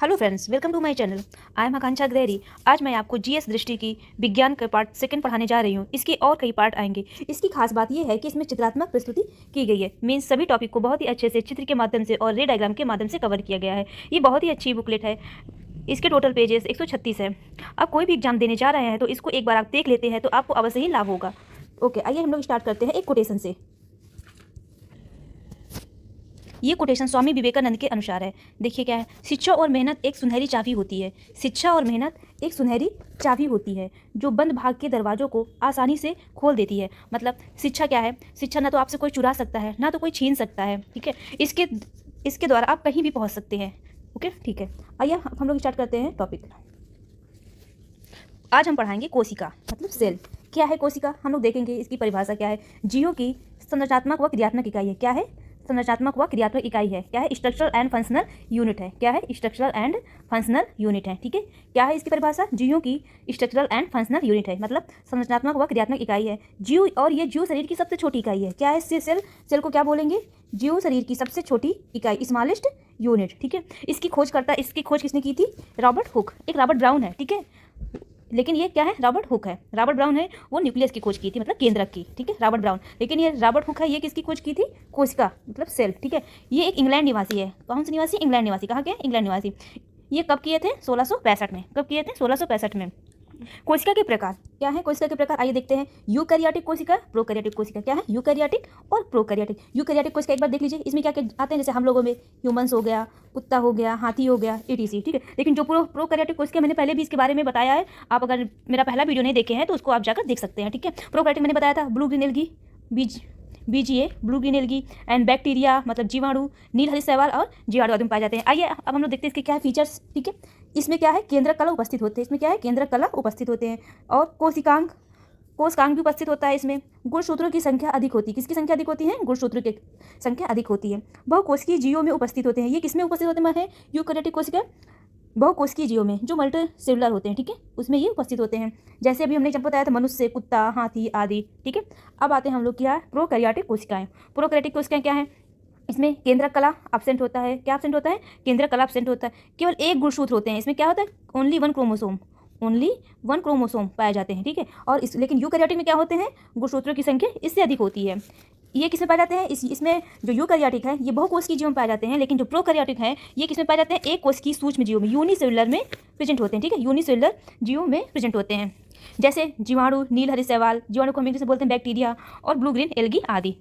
Hello friends, welcome to my channel. I am Akanksha Agrahari. आज मैं आपको जीएस दृष्टि की विज्ञान के पार्ट सेकंड पढ़ाने जा रही हूँ। इसके और कई पार्ट आएंगे। इसकी खास बात यह है कि इसमें चित्रात्मक प्रस्तुति की गई है। मीन्स सभी टॉपिक को बहुत ही अच्छे से चित्र के माध्यम से और रे डायग्राम के माध्यम से कवर किया गया है। ये बहुत ही अच्छी बुकलेट है। इसके टोटल पेजेस 136 है। आप कोई भी एग्जाम देने जा रहे हैं तो इसको एक बार आप देख लेते हैं तो आपको अवश्य ही लाभ होगा। ओके, आइए हम लोग स्टार्ट करते हैं एक कोटेशन से। ये कोटेशन स्वामी विवेकानंद के अनुसार है। देखिए क्या है, शिक्षा और मेहनत एक सुनहरी चाबी होती है। शिक्षा और मेहनत एक सुनहरी चाबी होती है जो बंद भाग के दरवाजों को आसानी से खोल देती है। मतलब शिक्षा क्या है, शिक्षा ना तो आपसे कोई चुरा सकता है ना तो कोई छीन सकता है। ठीक है, इसके द्वारा आप कहीं भी पहुंच सकते हैं। ओके, ठीक है, आइए हम लोग स्टार्ट करते हैं टॉपिक। आज हम पढ़ाएंगे कोशिका मतलब सेल। क्या है कोशिका, हम लोग देखेंगे इसकी परिभाषा क्या है। जीवों की संरचनात्मक व क्रियात्मक इकाई है। क्या है, संरचनात्मक व क्रियात्मक इकाई है। क्या है, स्ट्रक्चरल एंड फंक्शनल यूनिट है। क्या है, स्ट्रक्चरल एंड फंक्शनल यूनिट है। ठीक है, क्या है इसकी परिभाषा, जीवों की स्ट्रक्चरल एंड फंक्शनल यूनिट है, मतलब संरचनात्मक व क्रियात्मक इकाई है जीव। और ये जीव शरीर की सबसे छोटी इकाई है। क्या है, सेल को क्या बोलेंगे, जीव शरीर की सबसे छोटी इकाई, स्मॉलेस्ट यूनिट। ठीक है, इसकी खोज किसने की थी, रॉबर्ट हुक। एक रॉबर्ट ब्राउन है, ठीक है, लेकिन ये क्या है, रॉबर्ट हुक है। रॉबर्ट ब्राउन है, वो न्यूक्लियस की खोज की थी, मतलब केंद्रक की। ठीक है, रॉबर्ट ब्राउन। लेकिन ये रॉबर्ट हुक है, ये किसकी खोज की थी, कोशिका मतलब सेल। ठीक है, ये एक इंग्लैंड निवासी है। कौन से निवासी, इंग्लैंड निवासी। कहाँ के, इंग्लैंड निवासी। ये कब किए थे, 1665 में। कब किए थे, 1665 में। कोशिका के प्रकार क्या है, कोशिका के प्रकार आइए देखते हैं। यूकैरियोटिक कोशिका, प्रोकैरियोटिक कोशिका। क्या है, यूकैरियोटिक और प्रोकैरियोटिक। यूकैरियोटिक कोशिका एक बार देख लीजिए, इसमें क्या क्या आते हैं, जैसे हम लोगों में ह्यूमंस हो गया, कुत्ता हो गया, हाथी हो गया, etc। ठीक है, लेकिन जो प्रोकैरियोटिक कोशिका, मैंने पहले भी इसके बारे में बताया है। आप अगर मेरा पहला वीडियो नहीं देखे हैं तो उसको आप जाकर देख सकते हैं। ठीक है, प्रोकैरियोटिक मैंने बताया था, blue green algae, BGA, blue green algae and bacteria मतलब जीवाणु, नील हरित शैवाल और जीवाणु आदि में पाए जाते हैं। आइए अब हम लोग देखते हैं इसके क्या है फीचर्स। ठीक है, इसमें क्या है, केंद्रक कला उपस्थित होते हैं। इसमें क्या है, केंद्रक कला उपस्थित होते हैं और कोशिकांग भी उपस्थित होता है। इसमें गुणसूत्रों की संख्या अधिक होती है। किसकी संख्या अधिक होती है, गुणसूत्रों की संख्या अधिक होती है। बहुकोशिकीय जीवों में उपस्थित होते हैं। ये किसमें उपस्थित होते हैं, यूकैरियोटिक कोशिका, बहुकोशिकीय जीवों में जो मल्टी सेलुलर होते हैं। ठीक है, उसमें ये उपस्थित होते हैं। जैसे अभी हमने जब बताया था, मनुष्य, कुत्ता, हाथी आदि। ठीक है, अब आते हैं हम लोग क्या, प्रोकैरियोटिक कोशिकाएं। प्रोकैरियोटिक कोशिकाएं क्या है, इसमें केंद्रक कला एब्सेंट होता है। क्या एब्सेंट होता है, केंद्रक कला एब्सेंट होता है। केवल एक गुणसूत्र होते हैं। इसमें क्या होता है, ओनली वन क्रोमोसोम पाए जाते हैं। ठीक है, और लेकिन यूकैरियोटिक में क्या होते हैं, गुणसूत्रों की संख्या इससे अधिक होती है। ये किसमें पाए जाते हैं, इसमें जो यूकैरियोटिक है ये बहुकोशिकीय जीवों में पाए जाते हैं। लेकिन जो प्रोकैरियोटिक है ये किसमें पाए जाते हैं, एक कोशिकीय सूक्ष्म जीवों में, यूनिसेलुलर में प्रेजेंट होते हैं। ठीक है, यूनिसेलुलर जीवों में प्रेजेंट होते हैं। जैसे जीवाणु, नील हरित शैवाल, जीवाणु को हम इंग्लिश में बोलते हैं बैक्टीरिया, और ब्लू ग्रीन एल्गी आदि,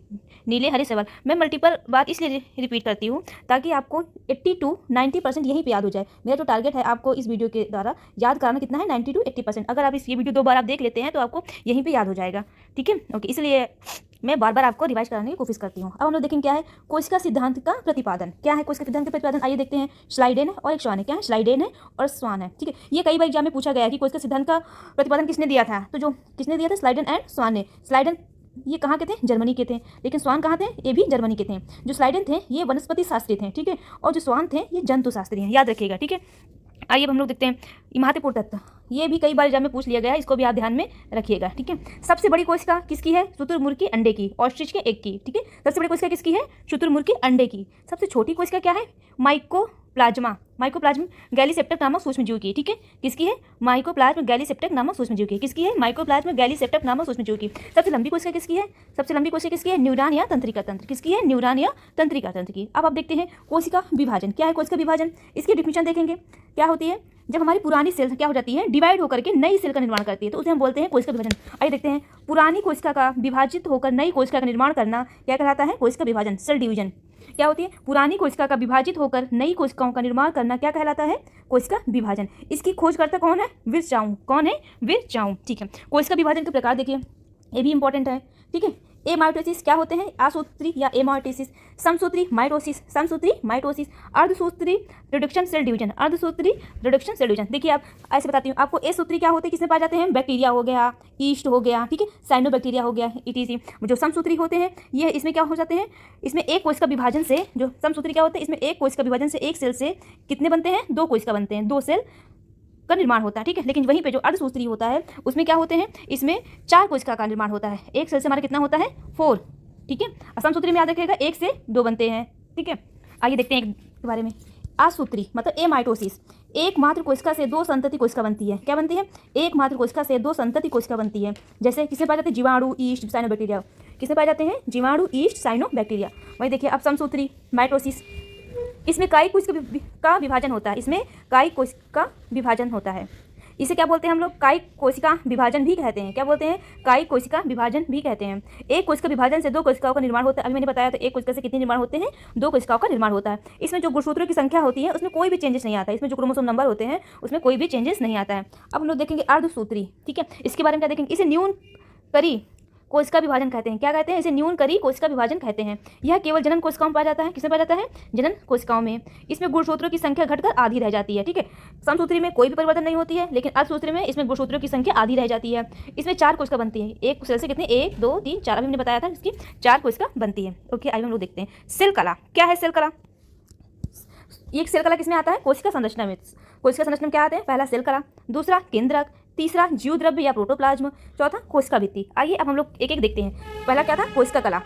नीले हरे शैवाल। मैं मल्टीपल बात इसलिए रिपीट करती हूँ ताकि आपको 80 to 90% यहीं पे याद हो जाए। मेरा जो टारगेट है आपको इस वीडियो के द्वारा याद कराना कितना है, 90 to 80%। अगर आप ये वीडियो 2 बार आप देख लेते हैं तो आपको यहीं पे याद हो जाएगा। ठीक है, ओके, इसलिए मैं बार बार आपको रिवाइज कराने की कोशिश करती हूँ। अब हम लोग देखेंगे क्या है, कोशिका सिद्धांत का प्रतिपादन। क्या है कोशिका सिद्धांत का प्रतिपादन, आइए देखते हैं। स्लाइडेन है और एक स्वान है। क्या है, स्लाइडेन है और स्वान है। ठीक है, ये कई बार एग्जाम में पूछा गया है कि कोशिका सिद्धांत का प्रतिपादन किसने दिया था, तो जो किसने दिया था, स्लाइडेन एंड स्वान ने। स्लाइडेन ये कहाँ के थे, जर्मनी के थे। लेकिन स्वान कहाँ थे, ये भी जर्मनी के थे। जो स्लाइडेन थे ये वनस्पति शास्त्री थे। ठीक है, और जो स्वान थे ये जंतु शास्त्री हैं, याद रखिएगा। ठीक है, आइए अब हम लोग देखते हैं महत्वपूर्ण तत्व। ये भी कई बार एग्जाम में पूछ लिया गया है, इसको भी आप ध्यान में रखिएगा। ठीक है, सबसे बड़ी कोशिका किसकी है, शुतुरमुर्ग के अंडे की, ऑस्ट्रिच के एग की। ठीक है, सबसे बड़ी कोशिका किसकी है, शुतुरमुर्ग के अंडे की। सबसे छोटी कोशिका क्या है, माइकोप्लाज्मा गैलीसेप्टर नामक सूक्ष्म जीव की। ठीक है, किसकी है, माइकोप्लाज्मा गैलीसेप्टर नामक सूक्ष्म जीव की। किसकी है, माइकोप्लाज्मा गैलीसेप्टर नामक सूक्ष्म जीव की। सबसे लंबी कोशिका किसकी है, सबसे लंबी कोशिका किसकी है, न्यूरॉन या तंत्रिका तंत्र। किसकी है, न्यूरॉन या तंत्रिका तंत्र की। अब आप देखते हैं कोशिका विभाजन। क्या है कोशिका विभाजन, इसकी डिफिनेशन देखेंगे। क्या होती है, जब हमारी पुरानी सेल क्या हो जाती है, डिवाइड होकर के नई सेल का निर्माण करती है, तो उसे हम बोलते हैं कोशिका विभाजन। आइए देखते हैं, पुरानी कोशिका का विभाजित होकर नई कोशिका का निर्माण करना क्या कहलाता है, कोशिका विभाजन, सेल डिवीजन। क्या होती है, पुरानी कोशिका का विभाजित होकर नई कोशिकाओं का निर्माण करना क्या कहलाता है, कोशिका विभाजन। इसकी खोजकर्ता कौन है, विर्चाउ। कौन है, विर्चाउ। ठीक है, कोशिका विभाजन के प्रकार देखिए, ये भी इंपॉर्टेंट है। ठीक है, एमाइटोसिस क्या होते हैं, आसूत्री या एमाइटोसिस, समसूत्री माइटोसिस, अर्धसूत्री रिडक्शन सेल डिवीजन, अर्धसूत्री रिडक्शन सेल डिवीजन। देखिए आप ऐसे बताती हूँ आपको, ए सूत्री क्या होते हैं, किसमें पाए जाते हैं, बैक्टीरिया हो गया, ईस्ट हो गया, ठीक है, साइनोबैक्टीरिया हो गया, etc। जो समसूत्री होते हैं ये इसमें क्या हो जाते हैं, इसमें एक कोशिका विभाजन से, जो समसूत्री क्या होते हैं, इसमें एक कोशिका विभाजन से एक सेल से कितने बनते हैं, 2 कोशिका बनते हैं, 2 सेल का निर्माण होता है। ठीक है, लेकिन वहीं पे जो अर्धसूत्री होता है उसमें क्या होते हैं, इसमें 4 कोशिका का निर्माण होता है। एक सेल से हमारा कितना होता है, 4। ठीक है, असमसूत्री में याद रखिएगा 1 से 2 बनते हैं। ठीक है, आइए देखते हैं एक के बारे में। आसूत्री मतलब एमाइटोसिस, एकमात्र कोशिका से दो संतति कोशिका बनती है। क्या बनती है? एकमात्र कोशिका से दो संतति कोशिका बनती है। जैसे किसमें पाए जाते हैं? जीवाणु, ईस्ट, साइनोबैक्टीरिया। किसमें पाए जाते हैं? जीवाणु, ईस्ट, साइनोबैक्टीरिया। वही देखिए अब समसूत्री माइटोसिस, इसमें काई कोशिका का विभाजन होता है। इसमें काई कोशिका विभाजन होता है। इसे क्या बोलते हैं हम लोग? काई कोशिका विभाजन भी कहते हैं। क्या बोलते हैं? काई कोशिका विभाजन भी कहते हैं। एक कोशिका विभाजन से दो कोशिकाओं का निर्माण होता है। अभी मैंने बताया तो एक कोशिका से कितने निर्माण होते हैं? दो कोशिकाओं का निर्माण होता है। इसमें जो गुणसूत्रों की संख्या होती है उसमें कोई भी चेंजेस नहीं आता है। इसमें जो क्रोमोसोम नंबर होते हैं उसमें कोई भी चेंजेस नहीं आता है। अब हम लोग देखेंगे अर्धसूत्री। ठीक है, इसके बारे में क्या देखेंगे? इसे न्यूनकरी कोशिका विभाजन कहते हैं। क्या कहते हैं? इसे न्यूनकरी कोशिका विभाजन कहते हैं। यह केवल जनन कोशिकाओं में पाया जाता है। किसमें पाया जाता है? जनन कोशिकाओं में। इसमें गुणसूत्रों की संख्या घटकर आधी रह जाती है। ठीक है, समसूत्री में कोई भी परिवर्तन नहीं होती है, लेकिन अर्धसूत्री में इसमें गुणसूत्रों की संख्या आधी रह जाती है। इसमें 4 कोशिका बनती है। एक सेल से कितने? 1 2 3 4। अभी मैंने बताया था इसकी 4 कोशिका बनती है। ओके, आइए हम लोग देखते हैं सेल कला। क्या है सेल कला? ये सेल कला किसमें आता है? कोशिका संरचना में। कोशिका संरचना में क्या आते हैं? पहला सेल कला, दूसरा केंद्रक, तीसरा जीव द्रव्य या प्रोटोप्लाज्म, चौथा कोशिका भित्ति। आइए अब हम लोग एक एक देखते हैं। पहला क्या था? कोशिका कला।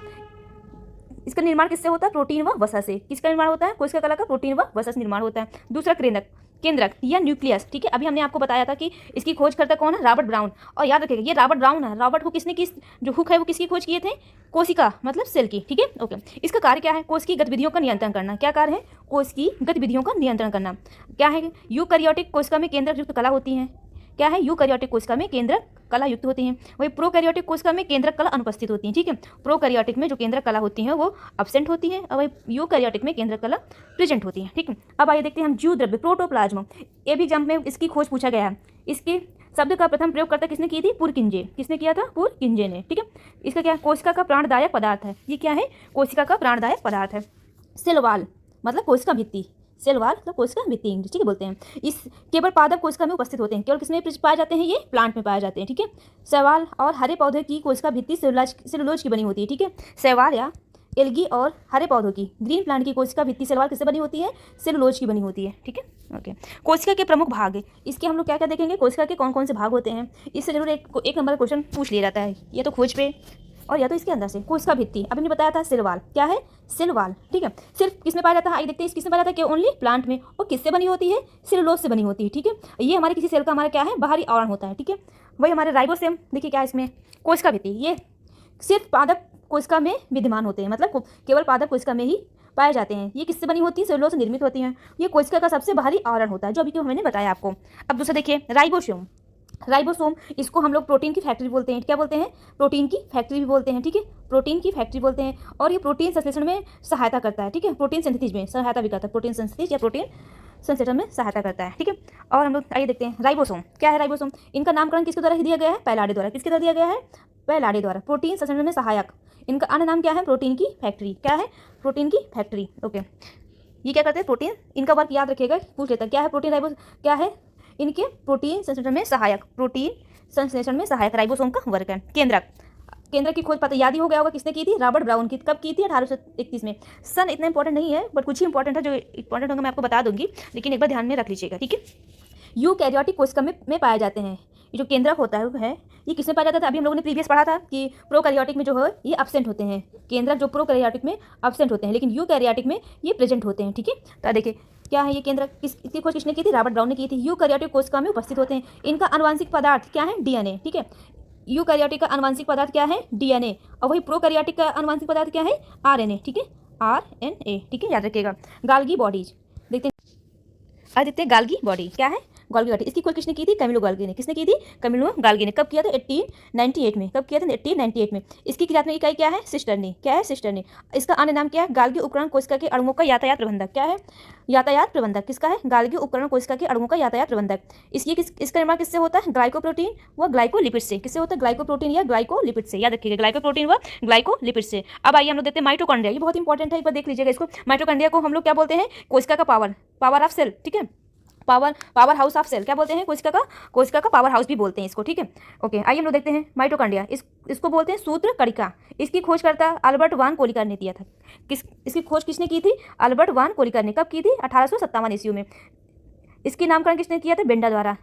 इसका निर्माण किससे होता है? प्रोटीन व वसा से। किसका निर्माण होता है? कोशिका कला का प्रोटीन व वसा से निर्माण होता है। दूसरा केंद्रक या न्यूक्लियस। ठीक है, अभी हमने आपको बताया था कि इसकी खोज करता कौन है? Robert brown. और याद रखिएगा ये रॉबर्ट ब्राउन है। रॉबर्ट हुक किसने की जो हुक है वो किसकी खोज किए थे? कोशिका मतलब सेल की। ठीक है, ओके। इसका कार्य क्या है? कोश की गतिविधियों का नियंत्रण करना। क्या कार्य है? कोश की गतिविधियों का नियंत्रण करना। क्या है? यूकैरियोटिक कोशिका में केंद्रक युक्त कला होती है। क्या है? यूकैरियोटिक कोशिका में केंद्रक कला युक्त होती हैं। वही प्रोकैरियोटिक कोशिका में केंद्रक कला अनुपस्थित होती है। ठीक है, प्रोकैरियोटिक में जो केंद्रक कला होती है वो अब्सेंट होती है और वही यूकैरियोटिक में केंद्रक कला प्रेजेंट होती है। ठीक है, अब आइए देखते हैं हम जीव द्रव्य प्रोटोप्लाज्म। ये भी एग्जाम में इसकी खोज पूछा गया है। इसके शब्द का प्रथम प्रयोगकर्ता किसने की थी? पुरकिंजे। किसने किया था? पुरकिंजे ने। ठीक है, इसका क्या? कोशिका का प्राणदायक पदार्थ है। ये क्या है? कोशिका का प्राणदायक पदार्थ है। सेल वॉल मतलब कोशिका भित्ति। सेल वॉल मतलब कोशिका भित्ति इंग्लिश। ठीक है, बोलते हैं। इस केवल पादप कोशिका में उपस्थित होते हैं। केवल किसमें पाए जाते हैं? ये प्लांट में पाए जाते हैं। ठीक है, शैवाल और हरे पौधे की कोशिका भित्ति सेलुलोज की बनी होती है। ठीक है, शैवाल या एल्गी और हरे पौधों की ग्रीन प्लांट की कोशिका भित्ति सेल वॉल किससे बनी होती है? सेलुलोज की बनी होती है। ठीक है, ओके। कोशिका के प्रमुख भाग, इसके हम लोग क्या क्या देखेंगे? कोशिका के कौन कौन से भाग होते हैं? इससे जरूर एक नंबर क्वेश्चन पूछ लिया जाता है, या तो खोज पे और या तो इसके अंदर से। कोशिका भित्ति अभी मैंने बताया था सेल वॉल। क्या है? Cell wall. ठीक है, सिर्फ किसमें पाया जाता है? आइए देखते हैं किसमें पाया जाता है? कि ओनली प्लांट में। और किससे बनी होती है? सेलुलोज से बनी होती है। ठीक है, ये हमारे किसी सेल का हमारा क्या है? बाहरी आवरण होता है। ठीक है, वही हमारे राइबोसोम। देखिए क्या है इसमें? कोशिका भित्ति ये सिर्फ पादप कोशिका में विद्यमान होते हैं, मतलब केवल पादप कोशिका में ही पाए जाते हैं। ये किससे बनी होती है? सेलुलोज से निर्मित होती हैं। ये कोशिका का सबसे बाहरी आवरण होता है, जो अभी तो मैंने बताया आपको। अब दूसरा देखिए राइबोसोम। राइबोसोम इसको हम लोग प्रोटीन की फैक्ट्री बोलते हैं। क्या बोलते हैं? प्रोटीन की फैक्ट्री भी बोलते हैं। ठीक है, प्रोटीन की फैक्ट्री बोलते हैं। और ये प्रोटीन संश्लेषण में सहायता करता है। ठीक है, प्रोटीन सिंथेसिस में सहायता भी करता है। प्रोटीन सिंथेसिस या प्रोटीन संश्लेषण में सहायता करता है। ठीक है, और हम लोग आइए देखते हैं राइबोसोम। क्या है राइबोसोम? इनका नामकरण किसके द्वारा दिया गया है? पैलाडे द्वारा। किसके द्वारा दिया गया है? पैलाडे द्वारा। प्रोटीन संश्लेषण में सहायक। इनका अन्य नाम क्या है? प्रोटीन की फैक्ट्री। क्या है? प्रोटीन की फैक्ट्री। ओके, ये क्या करते हैं? प्रोटीन। इनका वर्क याद रखिएगा, पूछ लेता है। क्या है प्रोटीन राइबोस? क्या है? इनके प्रोटीन संश्लेषण में सहायक। प्रोटीन संश्लेषण में सहायक राइबोसोम का वर्क है। केंद्रक। केंद्र की खोज पता याद ही हो गया होगा किसने की थी? रॉबर्ट ब्राउन की। कब की थी? 1831 में। सन इतना इंपॉर्टेंट नहीं है, बट कुछ ही इंपॉर्टेंट है। जो इंपॉर्टेंट होगा मैं आपको बता दूंगी, लेकिन एक बार ध्यान में रख लीजिएगा। ठीक है, यूकैरियोटिक कोशिका में पाए जाते हैं। ये जो केंद्रक होता है ये किसमें पाया जाता था? अभी हम लोगों ने प्रीवियस पढ़ा था कि प्रोकैरियोटिक में जो है ये अब्सेंट होते हैं। केंद्रक जो प्रोकैरियोटिक में अब्सेंट होते हैं, लेकिन यूकैरियोटिक में ये प्रेजेंट होते हैं। ठीक है, तो देखिए क्या है ये केंद्रक? इसकी खोज किसने की थी? रॉबर्ट ब्राउन ने की थी। यूकैरियोटिक कोशिका में उपस्थित होते हैं। इनका आनुवांशिक पदार्थ क्या है? डीएनए। ठीक है, यूकैरियोटिक का आनुवांशिक पदार्थ क्या है? डीएनए। और वही प्रोकैरियोटिक का आनुवांशिक पदार्थ क्या है? आरएनए। ठीक है, आरएनए। ठीक है, याद रखिएगा। गाल्गी बॉडीज देखते हैं। देखते गाल्गी बॉडी क्या है? Golgi body. इसकी खोज किसने की थी? कैमिलो गोल्गी ने। किसने की थी? कैमिलो गोल्गी ने। कब किया था? 1898 में। कब किया था? 1898 में। इसकी क्रियात्मक इकाई क्या है? सिस्टर्नी। क्या है? सिस्टर्नी। इसका अन्य नाम क्या है? गाल्गी उपकरण कोशिका के अणुओं का यातायात प्रबंधक। क्या है? यातायात प्रबंधक। किसका है? गाल्गी उपकरण कोशिका के अणुओं का यातायात प्रबंधक। इसका निर्माण किससे होता है? ग्लाइकोप्रोटीन व ग्लाइकोलिपिड से। किससे होता है? ग्लाइकोप्रोटीन या ग्लाइकोलिपिड से। याद रखिएगा, ग्लाइकोप्रोटीन व ग्लाइकोलिपिड से। अब आइए हम लोग देखते हैं माइटोकॉन्ड्रिया। ये बहुत इंपॉर्टेंट है, एक बार देख लीजिएगा इसको। माइटोकॉन्ड्रिया को हम लोग क्या बोलते हैं? कोशिका का पावर ऑफ सेल। ठीक है, पावर हाउस ऑफ सेल क्या बोलते हैं? कोशिका का पावर हाउस भी बोलते हैं इसको। ठीक है, ओके। आइए हम लोग देखते हैं माइटोकॉन्ड्रिया। इसको बोलते हैं सूत्र कणिका। इसकी खोज करता अल्बर्ट वान कोलिकर ने दिया था। इसकी खोज किसने की थी? अल्बर्ट वान कोलिकर ने। कब की थी? 1857 ईस्वी में। इसकी नामकरण किसने किया था? बेंडा द्वारा।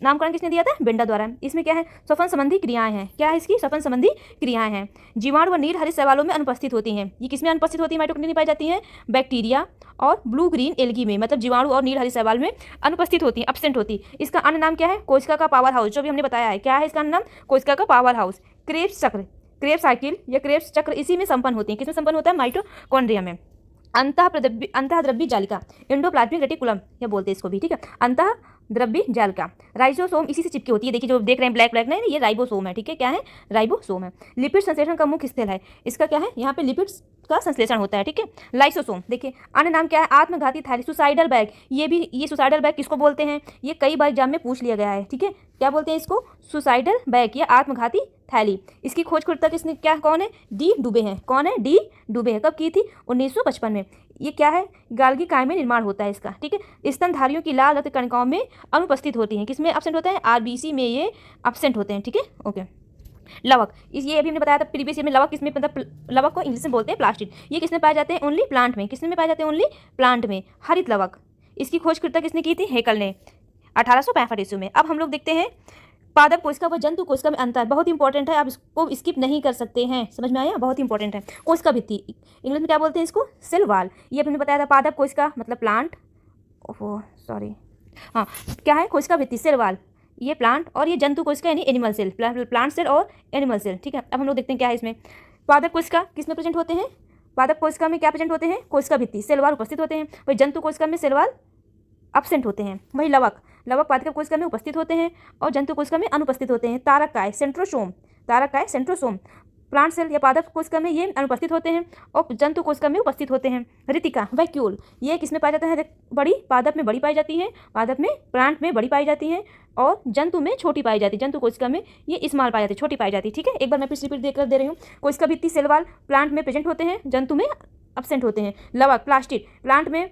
नामकरण किसने दिया था? बेंडा द्वारा। इसमें क्या है? श्वसन संबंधी क्रियाएं हैं। क्या है इसकी? श्वसन संबंधी क्रियाएं हैं। जीवाणु व नील हरित शैवालों में अनुपस्थित होती हैं। ये किसमें अनुपस्थित होती है? माइटोकॉन्ड्रिया में पाई जाती हैं बैक्टीरिया और ब्लू ग्रीन एल्गी में, मतलब जीवाणु और नील हरित शैवाल में अनुपस्थित होती है, एब्सेंट होती। इसका अन्य नाम क्या है? कोशिका का पावर हाउस, जो भी हमने बताया है। क्या है इसका अन्य नाम? कोशिका का पावर हाउस। क्रेब्स चक्र, क्रेब्स साइकिल या क्रेब्स चक्र इसी में संपन्न होती है। किसमें संपन्न होता है? माइटोकॉन्ड्रिया में। अंतःद्रव्य जालिका, एंडोप्लाज्मिक रेटिकुलम या बोलते हैं इसको भी, ठीक है, अंतःद्रव्य जालिका। राइबोसोम इसी से चिपकी होती है। देखिए जो देख रहे हैं ब्लैक ब्लैक नहीं, ये राइबोसोम है, ठीक है। क्या है? राइबोसोम है। लिपिड संश्लेषण का मुख्य स्थल है। इसका क्या है? यहाँ पे लिपिड्स का संश्लेषण होता है, ठीक है। लाइसोसोम, देखिए अन्य नाम क्या है? आत्मघाती थैली, सुसाइडल बैग। ये सुसाइडल बैग किसको बोलते हैं? ये कई बार एग्जाम में पूछ लिया गया है, ठीक है। क्या बोलते हैं इसको? सुसाइडल बैग या आत्मघाती थैली। इसकी खोजकर्ता किसने, क्या कौन है? डी डुबे हैं। कौन है? डी डुबे है। कब की थी? 1955 में। ये क्या है? गाल्गी काय में निर्माण होता है इसका, ठीक है। स्तनधारियों की लाल रक्त कणिकाओं में अनुपस्थित होती हैं। किसमें एब्सेंट होते हैं? आरबीसी में ये एब्सेंट होते हैं, ठीक है। ओके। लवक, ये अभी हमने बताया था प्रीवियस ईयर में। लवक किसमें, मतलब लवक को इंग्लिश में बोलते हैं प्लास्टिड। ये किसमें पाए जाते हैं? ओनली प्लांट में। किसमें पाए जाते हैं? ओनली प्लांट में। हरित लवक, इसकी खोजकर्ता किसने की थी? हेकल ने 1865 ईस्वी में। अब हम लोग देखते हैं पादप कोशिका व जंतु कोशिका में अंतर। बहुत इंपॉर्टेंट है, आप इसको स्किप नहीं कर सकते हैं। समझ में आया? बहुत इंपॉर्टेंट है। कोशिका भित्ति, इंग्लिश में क्या बोलते हैं इसको? Cell wall. ये हमने बताया था पादप कोशिका मतलब प्लांट, ओहो सॉरी, हाँ, क्या है? कोशिका भित्ति, सेल वाल, ये प्लांट, और ये जंतु कोशिका यानी एनिमल सेल, प्लांट सेल और एनिमल सेल, ठीक है। अब हम लोग देखते हैं क्या है इसमें। पादप कोशिका किसमें प्रेजेंट होते हैं? पादप कोशिका में क्या प्रेजेंट होते हैं? कोशिका भित्ति, सेल वाल उपस्थित होते हैं। वही जंतु कोशिका में सेल वाल एब्सेंट होते हैं। वही लवक, लवक पादप कोशिका में उपस्थित होते हैं और जंतु कोशिका में अनुपस्थित होते हैं। तारक काय, सेंट्रोसोम, तारक काय सेंट्रोसोम, प्लांट सेल या पादप कोशिका में ये अनुपस्थित होते हैं और जंतु कोशिका में उपस्थित होते हैं। रितिका, वैक्यूल, ये किसमें पाया जाता है? बड़ी, पादप में बड़ी पाई जाती है, पादप में, प्लांट में बड़ी पाई जाती है और जंतु में छोटी पाई जाती है। जंतु कोशिका में ये स्मॉल पाई जाती है, छोटी पाई जाती है, ठीक है। एक बार मैं फिर रिपीट देकर दे रही हूँ। कोशिका भित्ति, सेल वाल प्लांट में प्रेजेंट होते हैं, जंतु में एब्सेंट होते हैं। लवक, प्लास्टिड, प्लांट में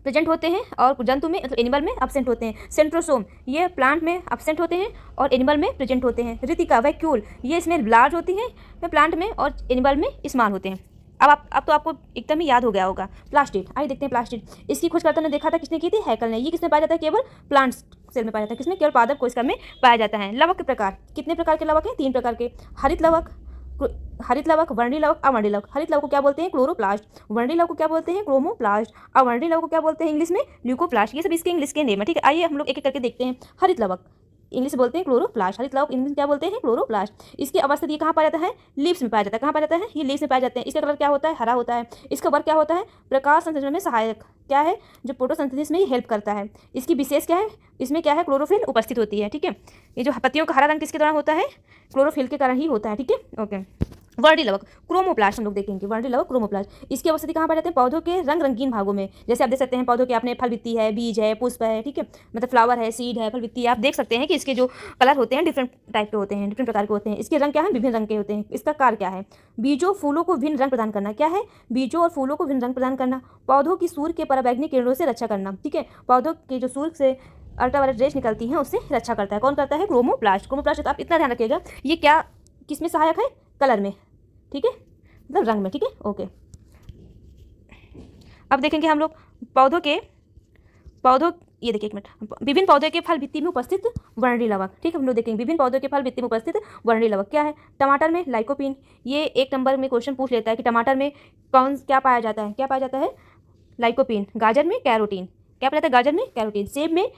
प्रेजेंट होते हैं और जंतु में, मतलब एनिमल में एब्सेंट होते हैं। सेंट्रोसोम, ये प्लांट में एब्सेंट होते हैं और एनिमल में प्रेजेंट होते हैं। रितिका, वैक्यूल, ये इसमें लार्ज होती हैं प्लांट में और एनिमल में स्मॉल होते हैं। अब तो आपको एकदम ही याद हो गया होगा। प्लास्टिड, आइए देखते हैं प्लास्टिड। इसकी खोजकर्ता ने देखा था, किसने की थी? हैकल ने। ये किसमें पाया जाता है? केवल प्लांट सेल में पाया जाता है। किसमें? केवल पादप कोशिका में पाया जाता है। लवक के प्रकार, कितने प्रकार के लवक हैं? 3 प्रकार के। हरित लवक, वर्णी लवक, अवर्णी लवक। हरित लवक को क्या बोलते हैं? क्लोरोप्लास्ट। वर्णी लवक को क्या बोलते हैं? क्रोमोप्लास्ट। अवर्णी लवक को क्या बोलते हैं इंग्लिश में? ल्यूकोप्लास्ट। ये सब इसके इंग्लिश के नेम है, ठीक है। आइए हम लोग एक एक करके देखते हैं। हरित लवक इंग्लिश बोलते हैं क्लोरोप्लास्ट, हरित लवक इंग्लिश क्या बोलते हैं? क्लोरोप्लास्ट। इसकी अवस्था ये कहाँ पाया जाता है? लीव्स में पाया जाता है। कहाँ पाया जाता है? ये लीव्स में पाए जाते हैं। इसका कलर क्या होता है? हरा होता है। इसका वर्क क्या होता है? प्रकाश संश्लेषण में सहायक, क्या है? जो फोटोसिंथेसिस में हेल्प करता है। इसकी विशेष क्या है? इसमें क्या है? क्लोरोफिल उपस्थित होती है, ठीक है। ये जो पत्तियों का हरा रंग किसके दौरान होता है? क्लोरोफिल के कारण ही होता है, ठीक है। ओके। वर्णी लवक, क्रोमोप्लास्ट हम लोग देखेंगे। वर्णी लवक, क्रोमोप्लास्ट, इसकी अवस्थिति कहाँ पाए जाते हैं? पौधों के रंग रंगीन भागों में। जैसे आप देख सकते हैं पौधों के अपने फल वित्ती है, बीज है, पुष्प है, ठीक है, मतलब फ्लावर है, सीड है, फल वित्ती है। आप देख सकते हैं कि इसके जो कलर होते हैं डिफरेंट टाइप के होते हैं, डिफरेंट प्रकार के होते हैं। इसके रंग क्या है? विभिन्न रंग के होते हैं। इसका कार्य क्या है? बीजों फूलों को भिन्न रंग प्रदान करना। क्या है? बीजों और फूलों को भिन्न रंग प्रदान करना। पौधों की सूर्य के पराबैंगनी किरणों से रक्षा करना, ठीक है। पौधों के जो सूर्य से अल्ट्रावायलेट रेज निकलती हैं उससे रक्षा करता है। कौन करता है? क्रोमोप्लास्ट। क्रोमोप्लास्ट आप इतना ध्यान रखिएगा, ये क्या किस में सहायक है? कलर में, ठीक है, मतलब रंग में, ठीक है। ओके। अब देखेंगे हम लोग पौधों ये देखिए एक मिनट। विभिन्न पौधों के फल भित्ति में उपस्थित वर्णी लवक, ठीक है। हम लोग देखेंगे विभिन्न पौधों के फल भित्ति में उपस्थित वर्णी लवक क्या है? टमाटर में लाइकोपीन, ये 1 नंबर में क्वेश्चन पूछ लेता है कि टमाटर में क्या पाया जाता है? क्या पाया जाता है? लाइकोपीन। गाजर में कैरोटीन, क्या पाया जाता है? गाजर में कैरोटीन। सेब में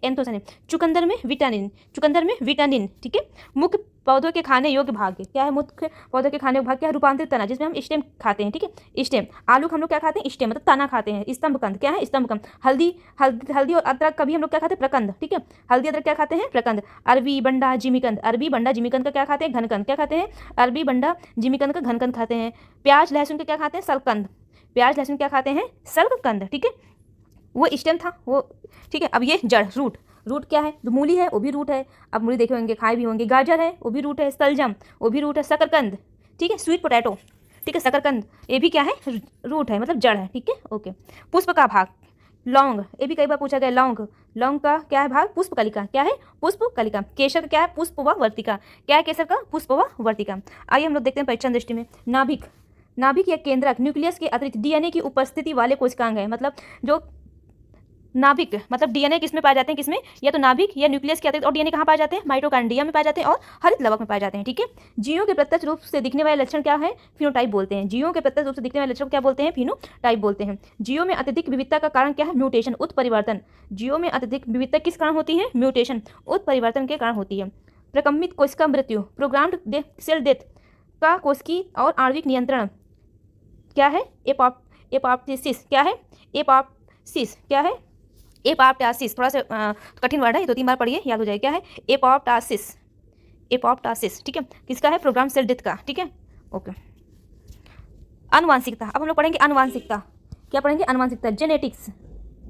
एंथोसानिन, चुकंदर में विटामिन, ठीक है। मुख्य पौधों के खाने योग्य भाग क्या है? मुख्य पौधों के खाने योग्य भाग क्या है? रूपांतरित तना, जिसमें हम स्टेम खाते हैं, ठीक है। स्टेम। आलू हम लोग क्या खाते हैं? स्टेम, मतलब तना खाते हैं। स्तंभकंद क्या है? स्तंभकंद। हल्दी और अदरक का भी हम लोग क्या खाते हैं? प्रकंद, ठीक है। हल्दी अदरक क्या खाते हैं? प्रकंद। अरबी बंडा जिमीकंद का क्या खाते हैं? घनकंद। क्या खाते हैं? अरबी बंडा जिमीकंद का घनकंद खाते हैं। प्याज लहसुन के क्या खाते हैं? सलकंद। प्याज लहसुन क्या खाते हैं? सलकंद, ठीक है। वो स्टेम था वो, ठीक है। अब ये जड़, रूट क्या है? जो मूली है वो भी रूट है। अब मूली देखे होंगे, खाए भी होंगे। गाजर है वो भी रूट है। सलजम वो भी रूट है। शकरकंद, ठीक है, स्वीट पोटैटो, ठीक है, शकरकंद ये भी क्या है? रूट है, मतलब जड़ है, ठीक है। ओके। पुष्प का भाग, लौंग, ये भी कई बार पूछा गया। लौंग का क्या है भाग? पुष्प कलिका, क्या है? पुष्प कलिका। केसर का क्या है? पुष्प व वर्तिका, क्या है केसर का? पुष्प व वर्तिका। आइए हम लोग देखते हैं परीक्षण दृष्टि में। नाभिक या केंद्रक, न्यूक्लियस के अतिरिक्त डीएनए की उपस्थिति वाले कोशिकांग है, मतलब जो नाभिक मतलब डीएनए किसमें पाए जाते हैं, किसमें, या तो नाभिक या न्यूक्लियस के अतिरिक्त और डीएनए कहाँ पाए जाते हैं, माइटोकॉन्ड्रिया में पाए जाते हैं और हरित लवक में पाए जाते हैं। ठीक है, जीवों के प्रत्यक्ष रूप से दिखने वाले लक्षण क्या है, फिनोटाइप बोलते हैं। जीवों के प्रत्यक्ष रूप से दिखने वाले लक्षण क्या बोलते हैं, फिनोटाइप बोलते हैं। जीवों में अत्यधिक विविधता का कारण क्या है, म्यूटेशन, उत्परिवर्तन। जीवों में अत्यधिक विविधता किस कारण होती है, म्यूटेशन, उत्परिवर्तन के कारण होती है। प्रकम्पित कोशिका मृत्यु, प्रोग्राम्ड सेल डेथ का कोशिकी और आणविक नियंत्रण क्या है, एपोप्टोसिस, क्या है, एपोप्टोसिस, क्या है, एपोप्टोसिस। थोड़ा सा कठिन वर्ड है, 2-3 बार पढ़िए, याद हो जाए। क्या है, एपोप्टोसिस, एपोप्टोसिस। ठीक है, किसका है, प्रोग्राम सेल डेथ का। ठीक है, ओके। आनुवांशिकता, अब हम लोग पढ़ेंगे आनुवांशिकता। क्या पढ़ेंगे, आनुवांशिकता, जेनेटिक्स।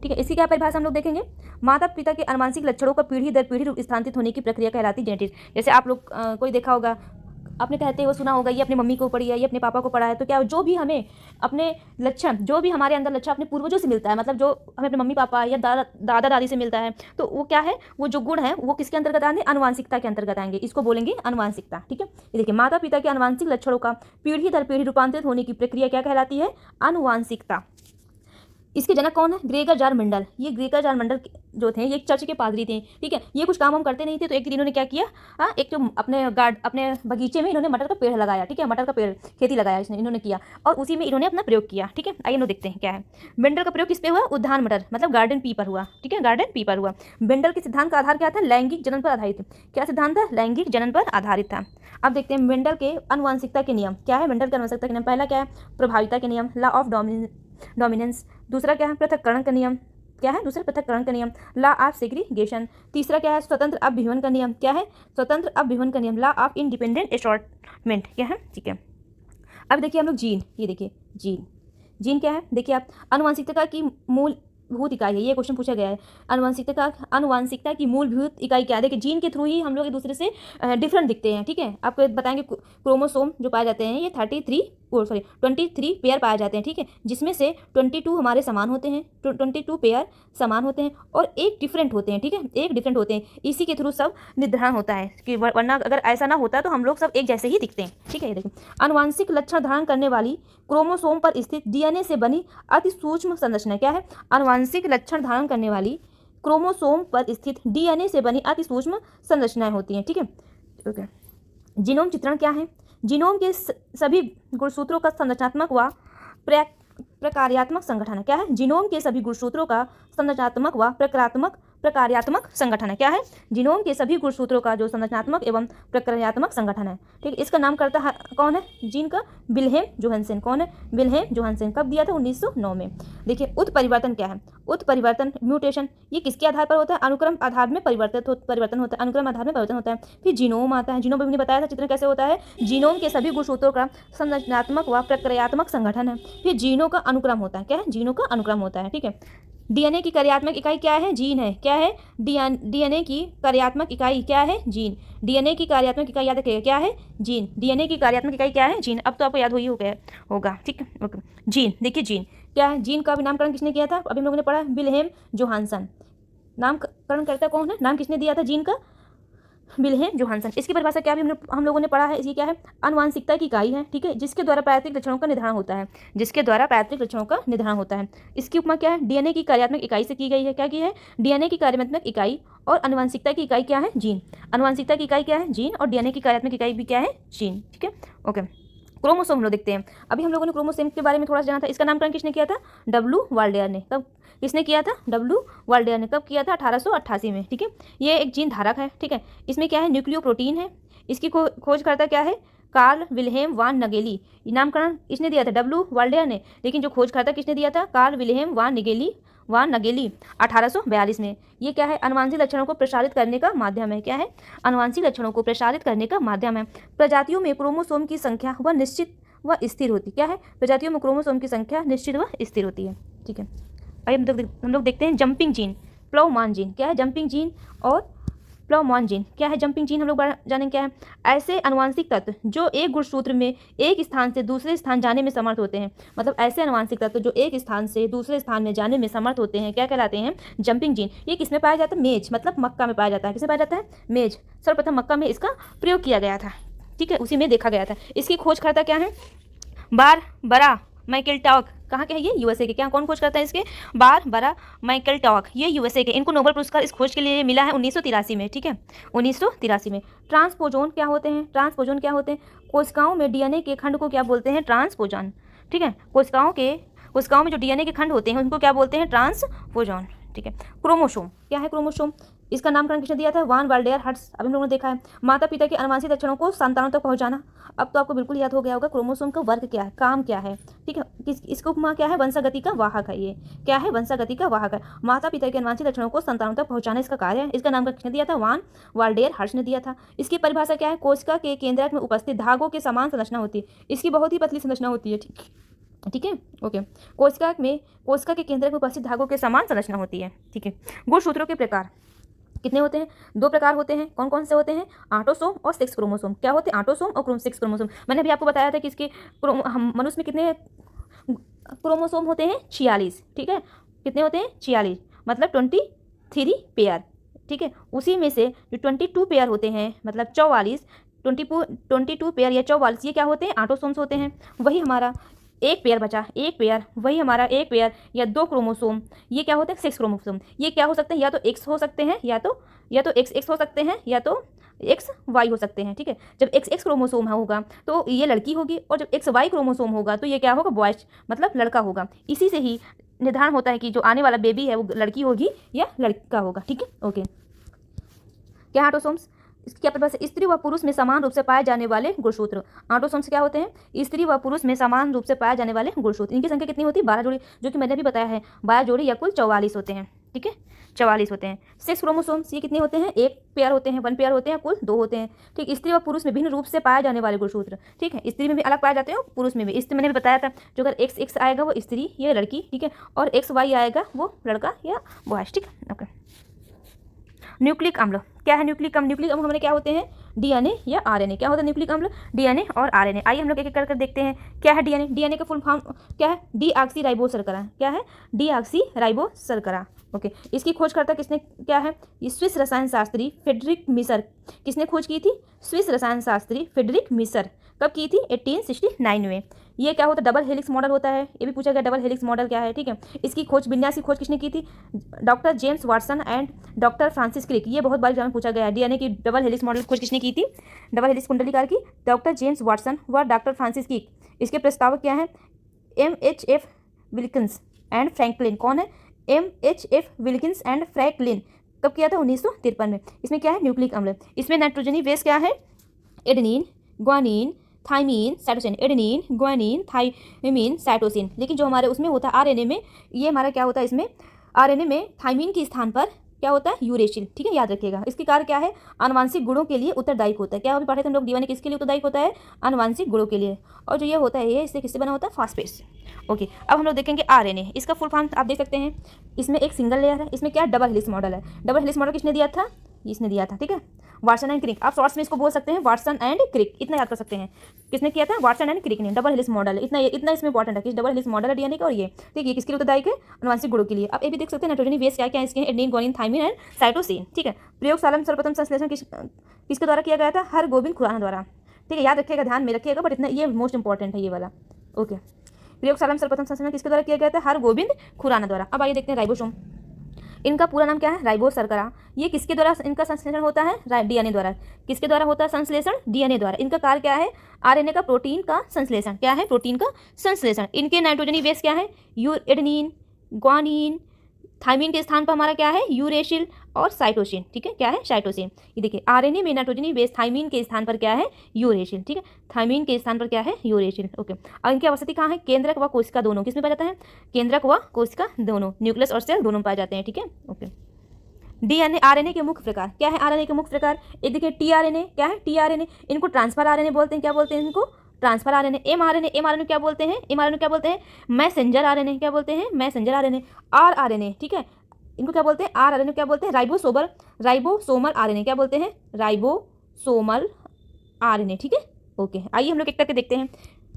ठीक है, इसकी क्या परिभाषा हम लोग देखेंगे, माता पिता के आनुवांशिक लक्षणों का पीढ़ी दर पीढ़ी स्थानांतरित होने की प्रक्रिया कहलाती है जेनेटिक्स। जैसे आप लोग कोई देखा होगा, आपने कहते हुए सुना होगा, ये अपने मम्मी को पढ़ी है, ये अपने पापा को पढ़ा है, तो क्या जो भी हमें अपने लक्षण, जो भी हमारे अंदर लक्षण अपने पूर्वजों से मिलता है, मतलब जो हमें अपने मम्मी पापा या दादा दादी से मिलता है, तो वो क्या है, वो जो गुण है वो किसके अंतर्गत आएंगे, आनुवांशिकता के अंतर्गत आएंगे। इसको बोलेंगे आनुवांशिकता। ठीक है, ये देखिए, माता पिता के आनुवांशिक लक्षणों का पीढ़ी दर पीढ़ी रूपांतरित होने की प्रक्रिया क्या कहलाती है, आनुवांशिकता। इसके जनक कौन है, ग्रेगर जार मेंडल। ये ग्रेगर जार मेंडल जो थे, ये एक चर्च के पादरी थे। ठीक है, ये कुछ काम हम करते नहीं थे, तो एक दिन इन्होंने क्या किया, एक जो अपने बगीचे में इन्होंने मटर का पेड़ लगाया। ठीक है, मटर का पेड़ खेती लगाया इन्होंने किया, और उसी में इन्होंने अपना प्रयोग किया। ठीक है, आइए हम देखते हैं क्या है। मेंडल का प्रयोग किस पे हुआ, उद्यान मटर मतलब गार्डन पी पर हुआ। ठीक है, गार्डन पी पर हुआ। मेंडल के सिद्धांत का आधार क्या था, लैंगिक जनन पर आधारित। क्या सिद्धांत था, लैंगिक जनन पर आधारित था। अब देखते हैं मेंडल के आनुवांशिकता के नियम क्या है। मेंडल के आनुवांशिकता के नियम, पहला क्या है, प्रभाविता के नियम, लॉ ऑफ डोमिनेंस। दूसरा क्या है, पृथक्करण का नियम। क्या है, दूसरा पृथक्करण का नियम, लॉ ऑफ सेग्रीगेशन। तीसरा क्या है, स्वतंत्र अपविभजन का नियम। क्या है, स्वतंत्र अपविभजन का नियम, लॉ ऑफ इंडिपेंडेंट असॉर्टमेंट। क्या है, ठीक है। अब देखिए हम लोग जीन, ये देखिए जीन, जीन क्या है, देखिए आप, आनुवांशिकता की मूलभूत इकाई है, ये क्वेश्चन पूछा गया है। आनुवांशिकता की मूलभूत इकाई क्या है, देखिए जीन के थ्रू ही हम लोग एक दूसरे से डिफरेंट दिखते हैं। ठीक है, आपको बताएंगे क्रोमोसोम जो पाए जाते हैं, ये 23 पेयर पाए जाते हैं। ठीक है, जिसमें से 22 हमारे समान होते हैं, 22 पेयर समान होते हैं और एक डिफरेंट होते हैं। ठीक है, एक डिफरेंट होते हैं, इसी के थ्रू सब निर्धारण होता है कि वरना अगर ऐसा ना होता तो हम लोग सब एक जैसे ही दिखते हैं। ठीक है, ये देखिए, आनुवांशिक लक्षण धारण करने वाली क्रोमोसोम पर स्थित डीएनए से बनी अति सूक्ष्म संरचना। क्या है, आनुवांशिक लक्षण धारण करने वाली क्रोमोसोम पर स्थित डीएनए से बनी अति सूक्ष्म संरचनाएं होती हैं। ठीक है, ओके। जीनोम चित्रण क्या है, जीनोम के सभी गुणसूत्रों का संरचनात्मक व प्रकार्यात्मक संगठन है। क्या है, जीनोम के सभी गुणसूत्रों का संरचनात्मक व प्रकार्यात्मक संगठन है। क्या है, जीनोम के सभी गुणसूत्रों का जो संरचनात्मक एवं प्रकार्यात्मक संगठन है। ठीक है, इसका नाम करता है कौन है, जीन का, विल्हेम जोहानसन। कौन है, विल्हेम जोहानसन। कब दिया था, 1909 में। देखिए उत्परिवर्तन क्या है, उत्परिवर्तन म्यूटेशन, ये किसके आधार पर होता है, अनुक्रम आधार में परिवर्तन होता है, अनुक्रम आधार में परिवर्तन होता है। फिर जीनोम आता है, जीनोम भी मैंने बताया था चित्रण कैसे होता है, जीनोम के सभी गुणसूत्रों का संरचनात्मक व प्रक्रियात्मक संगठन है। फिर जीनों का अनुक्रम होता है। क्या है, जीनों का अनुक्रम होता है। ठीक है, डीएनए की कार्यात्मक इकाई क्या है, जीन है। क्या है, डीएनए की कार्यात्मक इकाई क्या है, जीन। डीएनए की कार्यात्मक इकाई याद रखिएगा, क्या है, जीन। डीएनए की कार्यात्मक इकाई क्या है, जीन। अब तो आपको याद हो गया होगा। ठीक है, ओके। जीन, देखिए जीन क्या है, जीन का नामकरण किसने किया था, अभी हम लोगों ने पढ़ा, विल्हेम जोहानसन। नामकरण करता कौन है, नाम किसने दिया था जीन का, विल्हेम जोहानसन। इसकी परिभाषा क्या भी हम लोगों ने पढ़ा है, इसकी क्या है, आनुवांशिकता की इकाई है। ठीक है, जिसके द्वारा पैतृक लक्षणों का निर्धारण होता है, जिसके द्वारा पैतृक लक्षणों का निर्धारण होता है। इसकी उपमा क्या है, डीएनए की कार्यात्मक इकाई से की गई है। क्या की है, डीएनए की कार्यात्मक इकाई, और आनुवांशिकता की इकाई क्या है, जीन। आनुवांशिकता की इकाई क्या है, जीन, और डीएनए की कार्यात्मक इकाई भी क्या है, जीन। ठीक है, ओके। क्रोमोसोम हम लोग देखते हैं, अभी हम लोगों ने क्रोमोसोम के बारे में थोड़ा सा जाना था। इसका नामकरण किसने किया था, डब्ल्यू वाल्डेयर ने। कब, किसने किया था, डब्ल्यू वाल्डेयर ने। कब किया था, 1888 में। ठीक है, ये एक जीन धारक है। ठीक है, इसमें क्या है, न्यूक्लियोप्रोटीन है। इसकी खोज करता क्या है, कार्ल विल्हेम वान नगेली। नामकरण इसने दिया था, डब्ल्यू वाल्डेयर ने, लेकिन जो खोज करता किसने दिया था, कार्ल विल्हेम वान नगेली 1842 में। ये क्या है, आनुवांशिक लक्षणों को प्रसारित करने का माध्यम है। क्या है, आनुवांशिक लक्षणों को प्रसारित करने का माध्यम है। प्रजातियों में क्रोमोसोम की संख्या व निश्चित व स्थिर होती। क्या है, प्रजातियों में क्रोमोसोम की संख्या निश्चित व स्थिर होती है। ठीक है, आइए हम लोग देखते हैं जंपिंग जीन, प्लवमान जीन। क्या है, जंपिंग जीन और प्लवमान जीन। क्या है जंपिंग जीन, हम लोग जानेंगे क्या है। ऐसे आनुवांशिक तत्व जो एक गुणसूत्र में एक स्थान से दूसरे स्थान जाने में समर्थ होते हैं, मतलब ऐसे आनुवांशिक तत्व जो एक स्थान से दूसरे स्थान में जाने में समर्थ होते हैं, क्या कहलाते हैं, जंपिंग जीन। ये किस में पाया जाता है, मेज, मतलब मक्का में पाया जाता है। किसमें पाया जाता है, मेज। सर्वप्रथम मक्का में इसका प्रयोग किया गया था। ठीक है, उसी में देखा गया था। इसकी खोजकर्ता क्या है, बारबरा मैकलिंटॉक। कहाँ के हैं ये? यूएसए के। क्या कौन खोज करता है इसके? बारबरा मैकलटॉक, ये यूएसए के। इनको नोबेल पुरस्कार इस खोज के लिए मिला है 1983 में, ठीक है, 1983 में। ट्रांसपोजोन क्या होते हैं? ट्रांसपोजोन क्या होते हैं? कोशिकाओं में डीएनए के खंड को क्या बोलते हैं? ट्रांसपोजन, ठीक है। कोशिकाओं में जो डीएनए के खंड होते हैं उनको क्या बोलते हैं? ट्रांसपोजन, ठीक है। क्रोमोसोम क्या है? क्रोमोसोम, इसका नामकरण किसने दिया था? वान वाल्डेयर हर्ट्ज। अभी हम लोगों ने देखा है। माता पिता के अनुवांशिक लक्षणों को संतानों तक पहुंचाना। अब तो आपको बिल्कुल याद हो गया होगा क्रोमोसोम का वर्क क्या है, काम क्या है, ठीक है। इसको उपमा क्या है? वंशागति का वाहक है। ये क्या है? वंशागति का वाहक है। माता पिता के अनुवांशिक लक्षणों को संतानों तक पहुंचाना इसका कार्य है। इसका नामकरण किसने दिया था? वान वाल्डेयर हर्ट्ज ने दिया था। इसकी परिभाषा क्या है? कोशिका के केंद्रक में उपस्थित धागों के समान संरचना होती है। इसकी बहुत ही पतली संरचना होती है, ठीक है, ओके। कोशिका के केंद्रक में उपस्थित धागों के समान संरचना होती है, ठीक है। गुणसूत्रों के प्रकार कितने होते हैं? 2 प्रकार होते हैं। कौन कौन से होते हैं? ऑटोसोम और 6 क्रोमोसोम। क्या होते हैं? ऑटोसोम और 6 क्रोमोसोम। मैंने अभी आपको बताया था कि इसके मनुष्य में कितने क्रोमोसोम होते हैं? 46, ठीक है। कितने होते हैं? 46, मतलब 23 पेयर, ठीक है। उसी में से जो 22 पेयर होते हैं, मतलब 44, 22 पेयर या 44, ये क्या होते हैं? ऑटोसोम्स होते हैं। वही हमारा एक पेयर बचा, एक पेयर, वही हमारा एक पेयर या 2 क्रोमोसोम, ये क्या होते हैं? 6 क्रोमोसोम। ये क्या हो सकते हैं? या तो एक्स हो सकते हैं, या तो एक्स हो सकते हैं, या तो एक्स वाई हो सकते हैं, ठीक है। जब एक्स क्रोमोसोम होगा तो ये लड़की होगी, और जब एक्स वाई क्रोमोसोम होगा तो ये क्या होगा? बॉयज, मतलब लड़का होगा। इसी से ही निर्धारण होता है कि जो आने वाला बेबी है वो लड़की होगी या लड़का होगा, ठीक है, ओके। क्या ऑटोसोम्स? इसकी क्या परिभाषा? स्त्री व पुरुष में समान रूप से पाए जाने वाले गुणसूत्र। ऑटोसोम्स क्या होते हैं? स्त्री व पुरुष में समान रूप से पाए जाने वाले गुणसूत्र। इनकी संख्या कितनी होती है? 12 जोड़ी, जो कि मैंने भी बताया है। 12 जोड़ी या कुल 44 होते हैं, ठीक है, 44 होते हैं। 6 क्रोमोसोम्स, ये कितने होते हैं? 1 पेयर होते हैं, 1 पेयर होते हैं, कुल 2 होते हैं, ठीक। स्त्री व पुरुष में भिन्न रूप से पाए जाने वाले गुणसूत्र, ठीक है। स्त्री में भी अलग पाए जाते हैं, पुरुष में भी। स्त्री मैंने भी बताया था, जो अगर एक्स आएगा वो स्त्री या लड़की, ठीक है, और एक्स वाई आएगा वो लड़का या बॉयज, ठीक है, ओके। न्यूक्लिक अम्ल क्या है? न्यूक्लिक अम्ल, न्यूक्लिक अम्ल हमारे क्या होते हैं? डीएनए या आरएनए। क्या होता है न्यूक्लिक अम्ल? डीएनए और आरएनए। आइए हम लोग एक एक कर देखते हैं क्या है डीएनए। डीएनए का फुल फॉर्म क्या है? डीऑक्सीराइबोशर्करा। क्या है? डीऑक्सीराइबोशर्करा, ओके। इसकी खोजकर्ता किसने क्या है? ये स्विस रसायन शास्त्री फ्रेडरिक मिसर। किसने खोज की थी? स्विस रसायन शास्त्री फ्रेडरिक मिसर। कब की थी? 1869 में। ये क्या होता है? डबल हेलिक्स मॉडल होता है। ये भी पूछा गया डबल हेलिक्स मॉडल क्या है, ठीक है। इसकी खोज, विन्यास की खोज किसने की थी? Doctor James Watson and doctor Francis Crick. ये बहुत बार एग्जाम में पूछा गया है। डीएनए की डबल हेलिक्स मॉडल खोज किसने की थी? डबल हेलिक्स कुंडलीकार की डॉक्टर जेम्स वाटसन व डॉक्टर फ्रांसिस क्रिक। इसके प्रस्तावक क्या है? MHF Wilkins and Franklin. कौन है? MHF Wilkins and Franklin. कब किया था? 1953 में। इसमें क्या है? न्यूक्लिक अम्ल। इसमें नाइट्रोजनी बेस क्या है? Adenine, guanine, thymine, cytosine. Adenine, guanine, thymine, cytosine. लेकिन जो हमारे उसमें होता है आरएनए में, ये हमारा क्या होता है? इसमें आरएनए में थाइमीन के स्थान पर क्या होता है? यूरेसिल, ठीक है, याद रखिएगा। इसके कार्य क्या है? आनुवांशिक गुणों के लिए उत्तरदायी होता है। क्या अभी पढ़े थे हम लोग? डीएनए किसके लिए उत्तरदायी होता है? आनुवांशिक गुणों के लिए। और जो ये होता है, ये इससे किससे बना होता है? फास्फेट्स, ओके। अब हम लोग देखेंगे आरएनए। इसका फुल फॉर्म आप देख सकते हैं। इसमें एक सिंगल लेयर है। इसमें क्या? डबल हेलिक्स मॉडल है। डबल हेलिक्स मॉडल किसने दिया था? इसने दिया था, ठीक है, वाटसन एंड क्रिक। आप शॉर्ट्स में इसको बोल सकते हैं वाटसन एंड क्रिक, इतना याद कर सकते हैं। किसने किया था? वाटसन एंड क्रिक ने। डबल हेलिक्स मॉडल है, इतना इसमें इंपॉर्टेंट है कि डबल हेलिक्स मॉडल है डीएनए का। और ये ठीक है, किसके लिए उत्तरदायी है? आनुवांशिक गुणों के लिए। अब ये भी देख सकते हैं नाइट्रोजनी बेस क्या क्या है इसके? Adenine, guanine, thymine and cytosine, ठीक है। प्रयोगशाला में सर्वप्रथम संश्लेषण किसके द्वारा किया गया था? हरगोबिंद खुराना द्वारा, ठीक है, याद रखिएगा, ध्यान में रखिएगा, बट इतना ये मोस्ट इंपॉर्टेंट है ये वाला, ओके। प्रयोगशाला में सर्वप्रथम संश्लेषण किसके द्वारा किया गया था? हरगोबिंद खुराना द्वारा। अब आइए देखते हैं राइबोसोम। इनका पूरा नाम क्या है? राइबोशर्करा। ये किसके द्वारा इनका संश्लेषण होता है? डीएनए द्वारा। किसके द्वारा होता है संश्लेषण? डीएनए द्वारा। इनका कार्य क्या है? आरएनए का प्रोटीन का संश्लेषण। क्या है? प्रोटीन का संश्लेषण। इनके नाइट्रोजनी बेस क्या है? एडेनिन, ग्वानिन, थाइमिन के स्थान पर हमारा क्या है? यूरेसिल और साइटोसिन, ठीक है, क्या है? साइटोसिन। ये देखिए आरएनए में नाइट्रोजनी बेस थाइमिन के स्थान पर क्या है? यूरेसिल, ठीक है, थाइमिन के स्थान पर क्या है? Uracil, okay. और इनकी अवस्थिति कहाँ है? केंद्रक व कोशिका दोनों। किसमें पाया जाता है? केंद्रक व कोशिका दोनों, न्यूक्लियस और सेल दोनों पाए जाते हैं, ठीक है, ओके। डीएनए आरएनए के मुख्य प्रकार क्या है? आरएनए के मुख्य प्रकार एक देखिए टीआरएनए। क्या है? टीआरएनए। इनको ट्रांसफर आरएनए बोलते हैं। क्या बोलते हैं इनको? Transfer RNA. एमआरएनए क्या बोलते हैं? एमआरएनए क्या बोलते हैं? Messenger RNA. क्या बोलते हैं? Messenger RNA. आरआरएनए, ठीक है, इनको क्या बोलते हैं? आरआरएनए क्या बोलते हैं? Ribosomal RNA. क्या बोलते हैं? राइबोसोमल आरएनए, ठीक है, ओके। आइए हम लोग एक करके देखते हैं।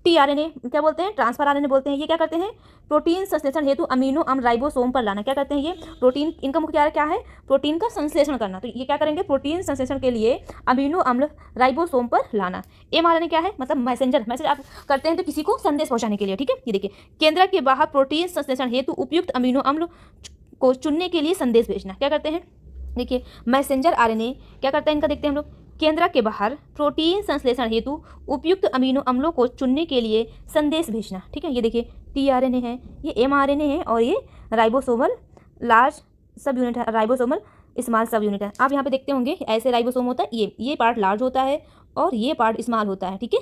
tRNA क्या बोलते हैं, ट्रांसफर आरएनए बोलते हैं। ये क्या करते हैं, प्रोटीन संश्लेषण हेतु अमीनो अम्ल राइबोसोम पर लाना। क्या करते हैं ये प्रोटीन, इनका मुख्य कार्य क्या है, प्रोटीन का संश्लेषण करना। तो ये क्या करेंगे, प्रोटीन संश्लेषण के लिए अमीनो अम्ल राइबोसोम पर लाना। mRNA क्या है, मतलब मैसेज आप करते हैं तो किसी को संदेश पहुंचाने के लिए, ठीक है। ये देखिए, केंद्रक के बाहर प्रोटीन संश्लेषण हेतु उपयुक्त अमीनो अम्ल को चुनने के लिए संदेश भेजना। क्या करते हैं, देखिए मैसेंजर आरएनए क्या करता है, इनका देखते हैं हम लोग। केंद्रक के बाहर प्रोटीन संश्लेषण हेतु उपयुक्त अमीनो अम्लों को चुनने के लिए संदेश भेजना, ठीक है। ये देखिए tRNA है, ये mRNA है, और ये राइबोसोमल लार्ज सब यूनिट है, राइबोसोमल स्मॉल सब यूनिट है। आप यहाँ पे देखते होंगे ऐसे राइबोसोम होता है, ये पार्ट लार्ज होता है और ये पार्ट स्मॉल होता है, ठीक है।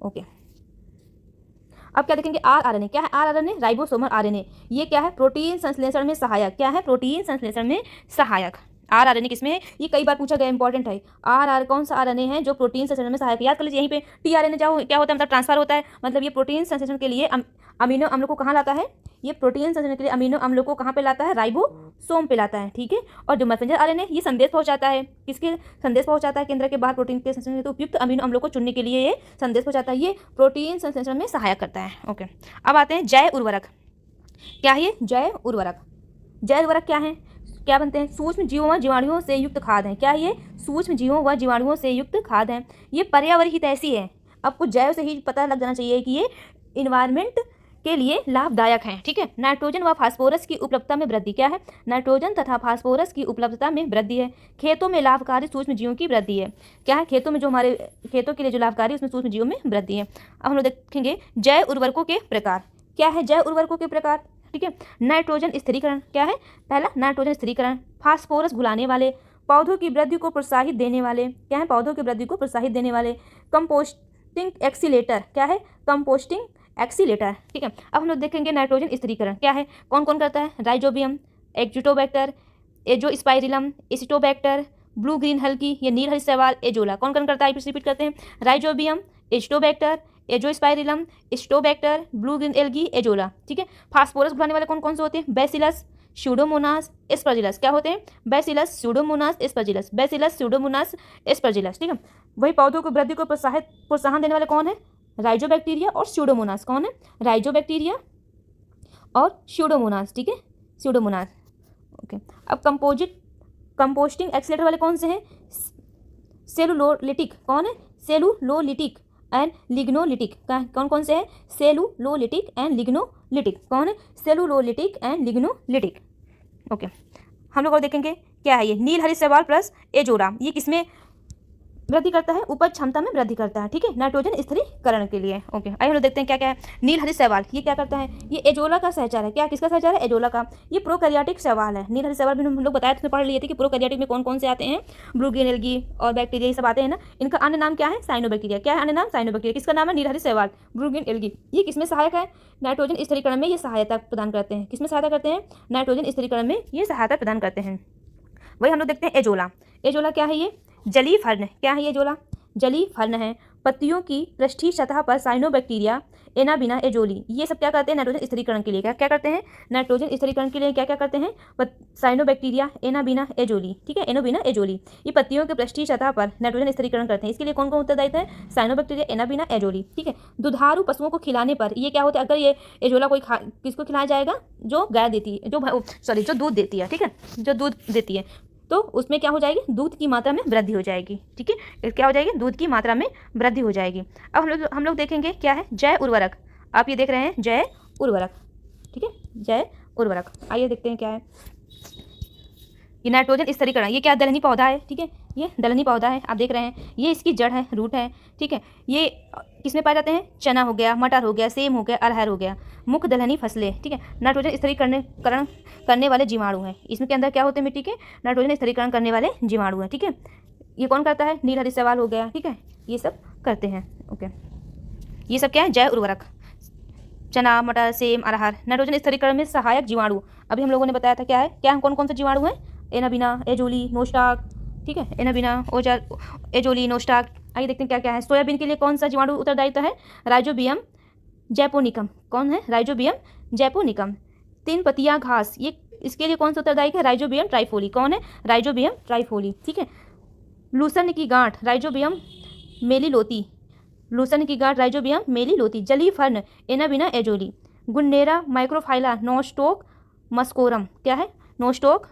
ओके, अब क्या देखेंगे, rRNA क्या है, rRNA राइबोसोमल आरएनए। ये क्या है, प्रोटीन संश्लेषण में सहायक। क्या है, प्रोटीन संश्लेषण में सहायक। rRNA किसमें है, ये कई बार पूछा गया, इंपॉर्टेंट है। कौन सा आरएनए है जो प्रोटीन संश्लेषण में सहायक, याद कर लीजिए। यहीं पे tRNA क्या होता है, मतलब ट्रांसफर होता है, मतलब ये प्रोटीन संश्लेषण के लिए अमीनो अम्लों को कहाँ लाता है, ये प्रोटीन संश्लेषण के लिए अमीनो अम्लों को कहाँ पे लाता है, राइबोसोम पे लाता है, ठीक है। और जो मैसेंजर आरएनए ये संदेश पहुंचाता है, किसके संदेश पहुंचाता है, केंद्र के बाहर प्रोटीन के संश्लेषण हेतु उपयुक्त अमीनो अम्लों को चुनने के लिए ये संदेश पहुंचाता है। ये प्रोटीन संश्लेषण में सहायक करता है। ओके, अब आते हैं जैव उर्वरक। क्या है ये, जैव उर्वरक। जैव उर्वरक क्या है, क्या बनते हैं, सूक्ष्म जीवों व जीवाणुओं से युक्त खाद है। क्या ये, सूक्ष्म जीवों व जीवाणुओं से युक्त खाद है। ये पर्यावरण हितैषी है। आपको जैव से ही पता लग जाना चाहिए कि ये इन्वायरमेंट के लिए लाभदायक हैं, ठीक है। नाइट्रोजन व फास्फोरस की उपलब्धता में वृद्धि। क्या है, नाइट्रोजन तथा फास्फोरस की उपलब्धता में वृद्धि है। खेतों में लाभकारी सूक्ष्म जीवों की वृद्धि है। क्या है, खेतों में जो हमारे खेतों के लिए जो लाभकारी, उसमें सूक्ष्म जीवों में वृद्धि है। अब हम लोग देखेंगे जैव उर्वरकों के प्रकार। क्या है जैव उर्वरकों के प्रकार, ठीक है। नाइट्रोजन स्थिरीकरण, क्या है, पहला नाइट्रोजन स्थिरीकरण। फास्फोरस घुलाने वाले, पौधों की वृद्धि को प्रोत्साहित देने वाले। क्या है, पौधों की वृद्धि को प्रोत्साहित देने वाले। कंपोस्टिंग एक्सीलेटर, क्या है, कंपोस्टिंग एक्सीलेटर, ठीक है। अब हम लोग देखेंगे नाइट्रोजन स्थिरीकरण क्या है, कौन कौन करता है, rhizobium, azotobacter, azospirillum, acetobacter, blue green हल्की, ये नील हरी शैवाल, एजोला। कौन कौन करता है, रिपीट करते हैं, rhizobium, Azotobacter, Azospirillum, acetobacter, blue green algae, azolla, ठीक है। फास्फोरस घुलाने वाले कौन कौन से होते हैं, बैसिलस, स्यूडोमोनास, एस्परजिलस। क्या होते हैं, bacillus, Pseudomonas, Aspergillus, bacillus, Pseudomonas, Aspergillus, ठीक है। वही पौधों को वृद्धि को प्रोत्साहन देने वाले कौन है, राइजोबैक्टीरिया और स्यूडोमोनास। कौन है, राइजोबैक्टीरिया और स्यूडोमोनास, ठीक है, स्यूडोमोनास। ओके, अब कंपोस्टिंग एक्सीलेटर वाले कौन से हैं, सेलुलोलिटिक। कौन है, सेलुलोलिटिक एंड लिग्नोलिटिक। कौन कौन से हैं, सेलुलोलिटिक एंड लिग्नोलिटिक। कौन है, सेलुलोलिटिक एंड लिग्नोलिटिक। ओके, हम लोग और देखेंगे क्या है ये, नील हरी शैवाल प्लस एजोला। ये किसमें वृद्धि करता है, उपज क्षमता में वृद्धि करता है, ठीक है, नाइट्रोजन स्थिरीकरण के लिए। ओके, आइए हम लोग देखते हैं क्या क्या है। नील हरी शैवाल ये क्या करता है, ये एजोला का सहचर है। क्या, किसका सहचर है, एजोला का। ये प्रोकैरियोटिक शैवाल है। नील हरी शैवाल भी हम लोग बताया, तो पढ़ लिए थे कि प्रोकैरियोटिक में कौन कौन से आते हैं, ब्लू ग्रीन एल्गी और बैक्टीरिया, ये सब आते हैं ना। इनका अन्य नाम क्या है, साइनोबैक्टीरिया। क्या है अन्य नाम, साइनोबैक्टीरिया। किसका नाम है, नील हरी शैवाल, ब्लू ग्रीन एल्गी। ये किसमें सहायक है, नाइट्रोजन स्थिरीकरण में ये सहायता प्रदान करते हैं। किसमें सहायता करते हैं, नाइट्रोजन स्थिरीकरण में ये सहायता प्रदान करते हैं। वही हम लोग देखते हैं एजोला। एजोला क्या है, ये जलीय फर्न। क्या है ये एजोला, जलीय फर्न है। पत्तियों की पृष्ठीय सतह पर साइनोबैक्टीरिया, एनाबिना, एजोली, ये सब क्या करते हैं, नाइट्रोजन स्थिरीकरण के लिए क्या क्या करते हैं, नाइट्रोजन स्थिरीकरण के लिए क्या क्या करते हैं, साइनोबैक्टीरिया, एनाबिना, एजोली, ठीक है, एनोबिना, एजोली, ये पत्तियों के पृष्ठीय सतह पर नाइट्रोजन स्थिरीकरण करते हैं। इसके लिए कौन कौन उत्तरदायित्व है, साइनोबैक्टीरिया, एनाबिना, एजोली, ठीक है। दुधारू पशुओं को खिलाने पर ये क्या होता है, अगर ये एजोला कोई किसको खिलाया जाएगा, जो गाय देती है, जो दूध देती है, ठीक है, जो दूध देती है, तो उसमें क्या हो जाएगी, दूध की मात्रा में वृद्धि हो जाएगी, ठीक है, क्या हो जाएगी, दूध की मात्रा में वृद्धि हो जाएगी। अब हम लोग देखेंगे क्या है, जैव उर्वरक। आप ये देख रहे हैं जैव उर्वरक, ठीक है, जैव उर्वरक। आइए देखते हैं क्या है, ये नाइट्रोजन स्थिरीकरण, ये क्या, दलहनी पौधा है, ठीक है, ये दलहनी पौधा है, आप देख रहे हैं, ये इसकी जड़ है, रूट है, ठीक है। ये किसमें पाए जाते हैं, चना हो गया, मटर हो गया, सेम हो गया, अरहर हो गया, मुख्य दलहनी फसलें, ठीक है। नाइट्रोजन स्थिरीकरण करने वाले जीवाणु हैं। इसमें के अंदर क्या होते हैं, मिट्टी के नाइट्रोजन स्थिरीकरण करने वाले जीवाणु हैं, ठीक है। ये कौन करता है, नील हरी शैवाल हो गया, ठीक है, ये सब करते हैं। ओके, ये सब क्या है, जैव उर्वरक। चना, मटर, सेम, अरहर, नाइट्रोजन स्थिरीकरण में सहायक जीवाणु। अभी हम लोगों ने बताया था क्या है, क्या कौन कौन से जीवाणु हैं, एनाबिना, एजोली, नोस्टाक, ठीक है, एनाबिना, एजोली, नोस्टाक। आइए देखते हैं क्या क्या है। सोयाबीन के लिए कौन सा जीवाणु उत्तरदायित्व है, राइजोबियम जैपोनिकम। कौन है, राइजोबियम जैपोनिकम। तीन पतिया घास, ये इसके लिए कौन सा उत्तरदायी है, राइजोबियम ट्राइफोली। कौन है, राइजोबियम ट्राइफोली, ठीक है। लूसर्न की गांठ, राइजोबियम मेलिलोती, लूसन की गांठ राइजोबियम मेलिलोथी, जली फर्न एनाबिना एजोली, गुन्नेरा माइक्रोफाइला नोस्टोक मस्कोरम, क्या है नोस्टोक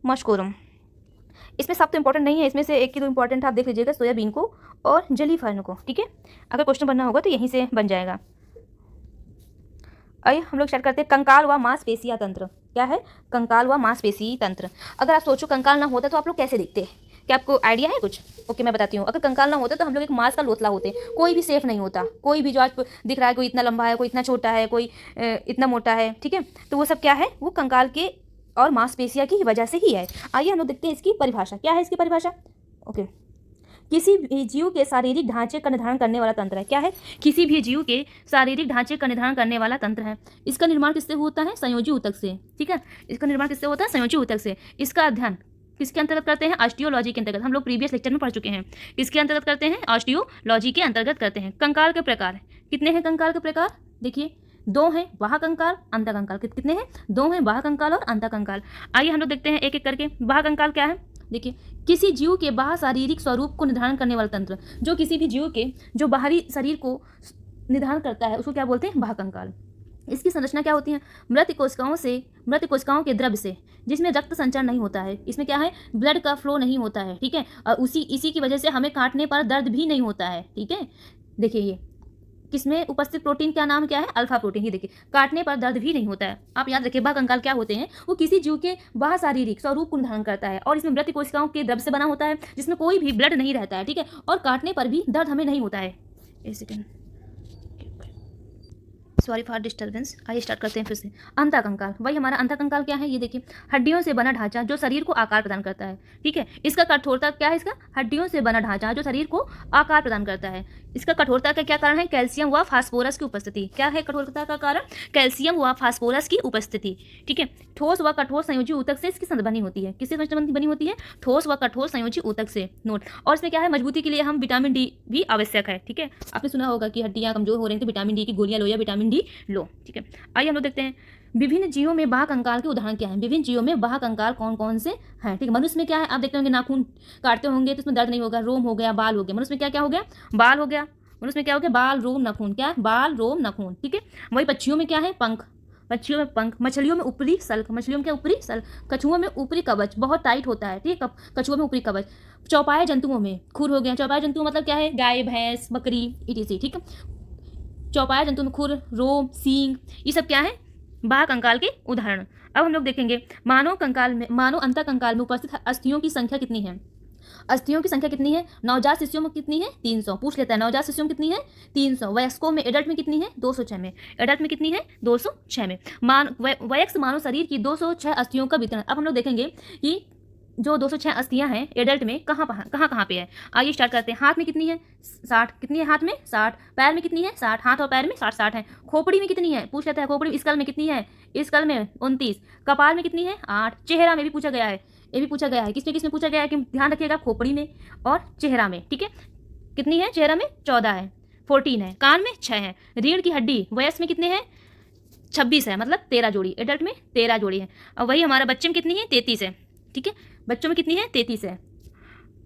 मस्कोरम। इसमें सब तो इंपॉर्टेंट नहीं है, इसमें से एक की तो इंपॉर्टेंट आप देख लीजिएगा, सोयाबीन को और जली फर्न को, ठीक है। अगर क्वेश्चन बनना होगा तो यहीं से बन जाएगा। आइए हम लोग स्टार्ट करते हैं। कंकाल व मांसपेशिया तंत्र, क्या है कंकाल व मांसपेशी तंत्र। अगर आप सोचो कंकाल ना होता तो आप लोग कैसे दिखते, क्या आपको आइडिया है कुछ? ओके मैं बताती हूँ। अगर कंकाल ना होता तो हम लोग एक मांस का लोथला होते, कोई भी सेफ नहीं होता, कोई भी जो आज दिख रहा है, कोई इतना लंबा है, कोई इतना छोटा है, कोई इतना मोटा है, ठीक है। तो वो सब क्या है, वो कंकाल के और मांसपेशिया की वजह से ही है। आइए हम लोग देखते हैं इसकी परिभाषा, क्या है इसकी परिभाषा। ओके, किसी भी जीव के शारीरिक ढांचे का निर्धारण करने वाला तंत्र है, क्या है किसी भी जीव के शारीरिक ढांचे का निर्धारण करने वाला तंत्र है। इसका निर्माण किससे होता है, संयोजी ऊतक से, ठीक है। इसका निर्माण किससे होता है, संयोजी ऊतक से। इसका अध्ययन किसके अंतर्गत करते हैं, ऑस्टियोलॉजी के अंतर्गत। हम लोग प्रीवियस लेक्चर में पढ़ चुके हैं, किसके अंतर्गत करते हैं, ऑस्टियोलॉजी के अंतर्गत करते हैं। कंकाल के प्रकार कितने हैं, कंकाल के प्रकार देखिए दो हैं, बाह्य कंकाल अंतः कंकाल। कितने हैं, दो हैं, बाह्य कंकाल और अंतः कंकाल। आइए हम लोग देखते हैं एक एक करके। बाह्य कंकाल क्या है, देखिए किसी जीव के बाह्य शारीरिक स्वरूप को निर्धारण करने वाला तंत्र, जो किसी भी जीव के जो बाहरी शरीर को निर्धारण करता है उसको क्या बोलते हैं, बाह्य कंकाल। इसकी संरचना क्या होती है, मृत कोशिकाओं के द्रव्य से, जिसमें रक्त संचार नहीं होता है। इसमें क्या है, ब्लड का फ्लो नहीं होता है, ठीक है। और इसी की वजह से हमें काटने पर दर्द भी नहीं होता है, ठीक है। देखिए ये किसमें उपस्थित प्रोटीन का नाम क्या है, अल्फा प्रोटीन। ही देखिए काटने पर दर्द भी नहीं होता है। आप याद रखिए बाह्य कंकाल क्या होते हैं, वो किसी जीव के बाह्य शारीरिक स्वरूप को निर्धारण करता है और इसमें मृत कोशिकाओं के द्रव्य से बना होता है, जिसमें कोई भी ब्लड नहीं रहता है, ठीक है। और काटने पर भी दर्द हमें नहीं होता है। एक सेकेंड, सॉरी फॉर डिस्टर्बेंस। आइए स्टार्ट करते हैं फिर से। अंतः कंकाल, वही हमारा अंतः कंकाल क्या है, ये देखिए हड्डियों से बना ढांचा जो शरीर को आकार प्रदान करता है, ठीक है। इसका कठोरता क्या है, इसका हड्डियों से बना ढांचा जो शरीर को आकार प्रदान करता है। इसका कठोरता का क्या कारण है, कैल्शियम व फास्फोरस की उपस्थिति। क्या है कठोरता का कारण, कैल्शियम व फास्फोरस की उपस्थिति, ठीक है। ठोस व कठोर संयोजी ऊतक से इसकी संबंध बनी होती है। किससे बनी होती है, ठोस व कठोर संयोजी ऊतक से। नोट, और इसमें क्या है, मजबूती के लिए हम विटामिन डी भी आवश्यक है, ठीक है। आपने सुना होगा कि हड्डियां कमजोर हो रही हैं तो विटामिन डी की गोलियां लो या विटामिन डी लो, ठीक है। आइए हम लोग देखते हैं विभिन्न जीवों में बाह्य कंकाल के उदाहरण क्या हैं। विभिन्न जीवों में बाह्य कंकाल कौन कौन से हैं, ठीक है। मनुष्य में क्या है, आप देखते होंगे नाखून काटते होंगे तो उसमें दर्द नहीं होगा, रोम हो गया, बाल हो गया। मनुष्य में क्या क्या हो गया, बाल हो गया। मनुष्य में क्या हो गया, बाल रोम नाखून, क्या बाल रोम नाखून, ठीक है। वही पक्षियों में क्या है, पंख, पक्षियों में पंख। मछलियों में ऊपरी सल्क, मछलियों में क्या ऊपरी सल्क। कछुओं में ऊपरी कवच बहुत टाइट होता है, ठीक है, कछुओं में ऊपरी कवच। चौपाए जंतुओं में खुर हो गया। चौपाए जंतु मतलब क्या है, गाय भैंस बकरी इत्यादि, ठीक है। चौपाया जंतु में खुर, रोम, सींग, ये सब क्या है, बाह्य कंकाल के उदाहरण। अब हम लोग देखेंगे मानव अंतः कंकाल में उपस्थित अस्थियों की संख्या कितनी है। अस्थियों की संख्या कितनी है, नवजात शिशुओं में कितनी है, 300। पूछ लेता है नवजात शिशुओं में कितनी है, 300। वयस्कों में, एडल्ट में कितनी है, 206 में। एडल्ट में कितनी है, 206 में। वयस्क मानव शरीर की 206 अस्थियों का वितरण। अब हम लोग देखेंगे कि जो 206 अस्थियां हैं एडल्ट में कहाँ पे है। आइए स्टार्ट करते हैं। हाथ में कितनी है, 60। कितनी है हाथ में, 60। पैर में कितनी है, 60। हाथ और पैर में 60 है। खोपड़ी में कितनी है, पूछ लेता है खोपड़ी, स्कल में कितनी है, स्कल में 29। कपाल में कितनी है, 8। चेहरा में भी पूछा गया है, ये भी पूछा गया है। किसमें पूछा गया है कि ध्यान रखिएगा, खोपड़ी में और चेहरा में, ठीक है। कितनी है, चेहरा में 14 है, 14 है। कान में 6 है। रीढ़ की हड्डी वयस्क में कितने हैं, 26 है, मतलब 13 जोड़ी। एडल्ट में 13 जोड़ी है। और वही हमारा बच्चे में कितनी है, 33 है, ठीक है। बच्चों में कितनी है, 33 है।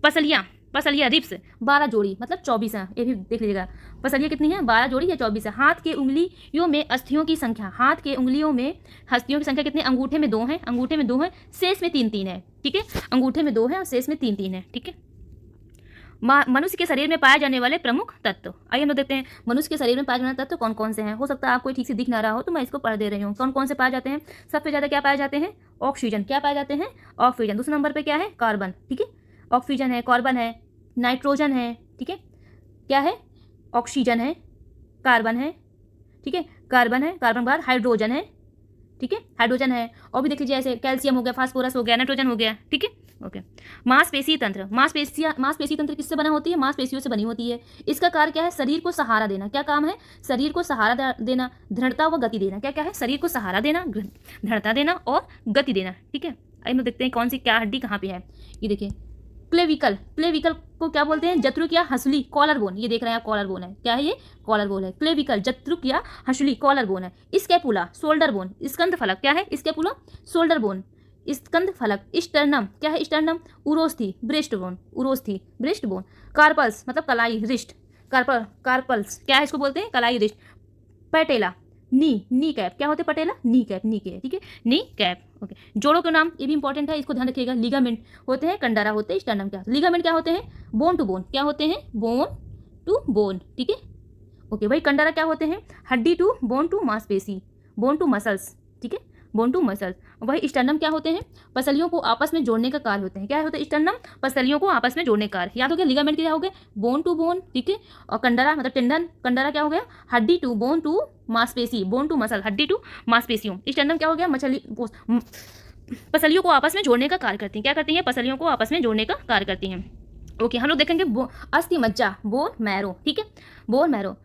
पसलियाँ रिब्स 12 जोड़ी, मतलब 24 है। ये भी देख लीजिएगा, पसलियाँ कितनी है, 12 जोड़ी या 24 है। हाथ के उंगलियों में अस्थियों की संख्या, हाथ के उंगलियों में हस्तियों की संख्या कितनी, अंगूठे में 2 है, अंगूठे में 2 है, शेष में 3 है, ठीक है। अंगूठे में 2 है और शेष में 3 है, ठीक है। मनुष्य के शरीर में पाए जाने वाले प्रमुख तत्व। आइए हम लोग देखते हैं मनुष्य के शरीर में पाए जाने वाले तत्व कौन कौन से हैं। हो सकता है आपको ठीक से दिख ना रहा हो तो मैं इसको पढ़ दे रही हूँ। कौन कौन से पाए जाते हैं, सबसे ज़्यादा क्या पाए जाते हैं, ऑक्सीजन। क्या पाए जाते हैं, ऑक्सीजन। दूसरे नंबर पर क्या है, कार्बन, ठीक है। ऑक्सीजन है, कार्बन है, नाइट्रोजन है, ठीक है। क्या है, ऑक्सीजन है, कार्बन है, ठीक है। कार्बन है, कार्बन के बाद हाइड्रोजन है, ठीक है, हाइड्रोजन है। और भी देख लीजिए ऐसे कैल्शियम हो गया, फास्फोरस हो गया, नाइट्रोजन हो गया, ठीक है, ओके। मांसपेशी तंत्र, मांसपेशी तंत्र किससे बना होती है, मांसपेशियों से बनी होती है। इसका कार्य क्या है, शरीर को सहारा देना। क्या काम है, शरीर को सहारा देना, दृढ़ता व गति देना। क्या क्या है, शरीर को सहारा देना, दृढ़ता देना और गति देना, ठीक है। आइए हम देखते हैं कौन सी क्या हड्डी कहाँ पे है। ये देखिए क्लेविकल, क्लेविकल को क्या बोलते हैं, जत्रुक या हंसुली, कॉलर बोन। ये देख रहे हैं आप, कॉलर बोन है, क्या है ये, कॉलर बोन है। क्लेविकल जत्रुक या हंसुली, कॉलर बोन है। Scapula, shoulder bone. स्कंध फलक, क्या है, स्कैपुला, शोल्डर बोन, स्कंध फलक। स्टर्नम, क्या है, स्टर्नम, उरोस्थी, ब्रेस्ट बोन, उरोस्थी, ब्रेस्ट बोन। कार्पल्स मतलब कलाई, रिस्ट, कार्पल्स, क्या है इसको बोलते हैं, कलाई रिस्ट। पैटेला, नी कैप, क्या होते हैं पटेला, नी कैप, नी के, ठीक है, नी कैप। ओके, जोड़ों के नाम ये भी इंपॉर्टेंट है, इसको ध्यान रखिएगा। लिगामेंट होते हैं, कंडरा होते हैं, स्टर्नम क्या, लिगामेंट क्या होते हैं, बोन टू बोन, क्या होते हैं, बोन टू बोन, ठीक है। ओके भाई, कंडरा क्या होते हैं, हड्डी टू बोन टू मांसपेशी, बोन टू मसल्स, ठीक है, बोन टू मसल्स। वही स्टर्नम क्या होते हैं, पसलियों को आपस में जोड़ने का कार्य होते हैं। क्या होते हैं स्टर्नम, पसलियों को आपस में जोड़ने का कार्य। याद हो गया, लिगामेंट क्या हो गया, बोन टू बोन, ठीक है। और कंडरा मतलब टेंडन, कंडरा क्या हो गया, हड्डी टू बोन टू मांसपेशी, बोन टू मसल, हड्डी टू मांसपेशियों। स्टर्नम क्या हो गया, पसलियों को आपस में जोड़ने का कार्य करती हैं। क्या करती हैं, पसलियों को आपस में जोड़ने का कार्य करती हैं। ओके, हम लोग देखेंगे अस्थि मज्जा, बोन मैरो, ठीक है, बोन मैरो।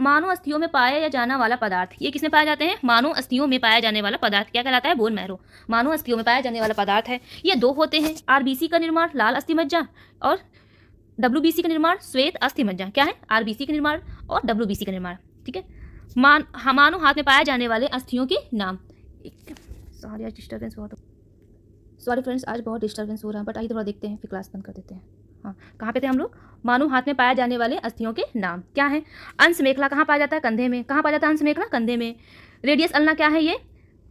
मानव अस्थियों में पाया जाने वाला पदार्थ, ये किसमें पाए जाते हैं, मानव अस्थियों में पाया जाने वाला पदार्थ क्या कहलाता है, बोन मैरो। मानव अस्थियों में पाया जाने वाला पदार्थ है। ये दो होते हैं, आरबीसी का निर्माण लाल अस्थि मज्जा और डब्ल्यूबीसी का निर्माण श्वेत अस्थि मज्जा। क्या है, आरबीसी का निर्माण और डब्ल्यूबीसी का निर्माण, ठीक है। मानव हाथ में पाए जाने वाले अस्थियों के नाम। सॉरी आज डिस्टर्बेंस बहुत, सॉरी फ्रेंड्स आज बहुत डिस्टर्बेंस हो रहा है, बट आइए थोड़ा देखते हैं, फिर क्लास बंद कर देते हैं। हाँ, कहाँ पे थे हम लोग, मानव हाथ में पाए जाने वाले अस्थियों के नाम क्या है। अंश मेखला कहाँ पाया जाता है, कंधे में। कहाँ पाया जाता है अंश मेखला, कंधे में। रेडियस अल्ना क्या है, ये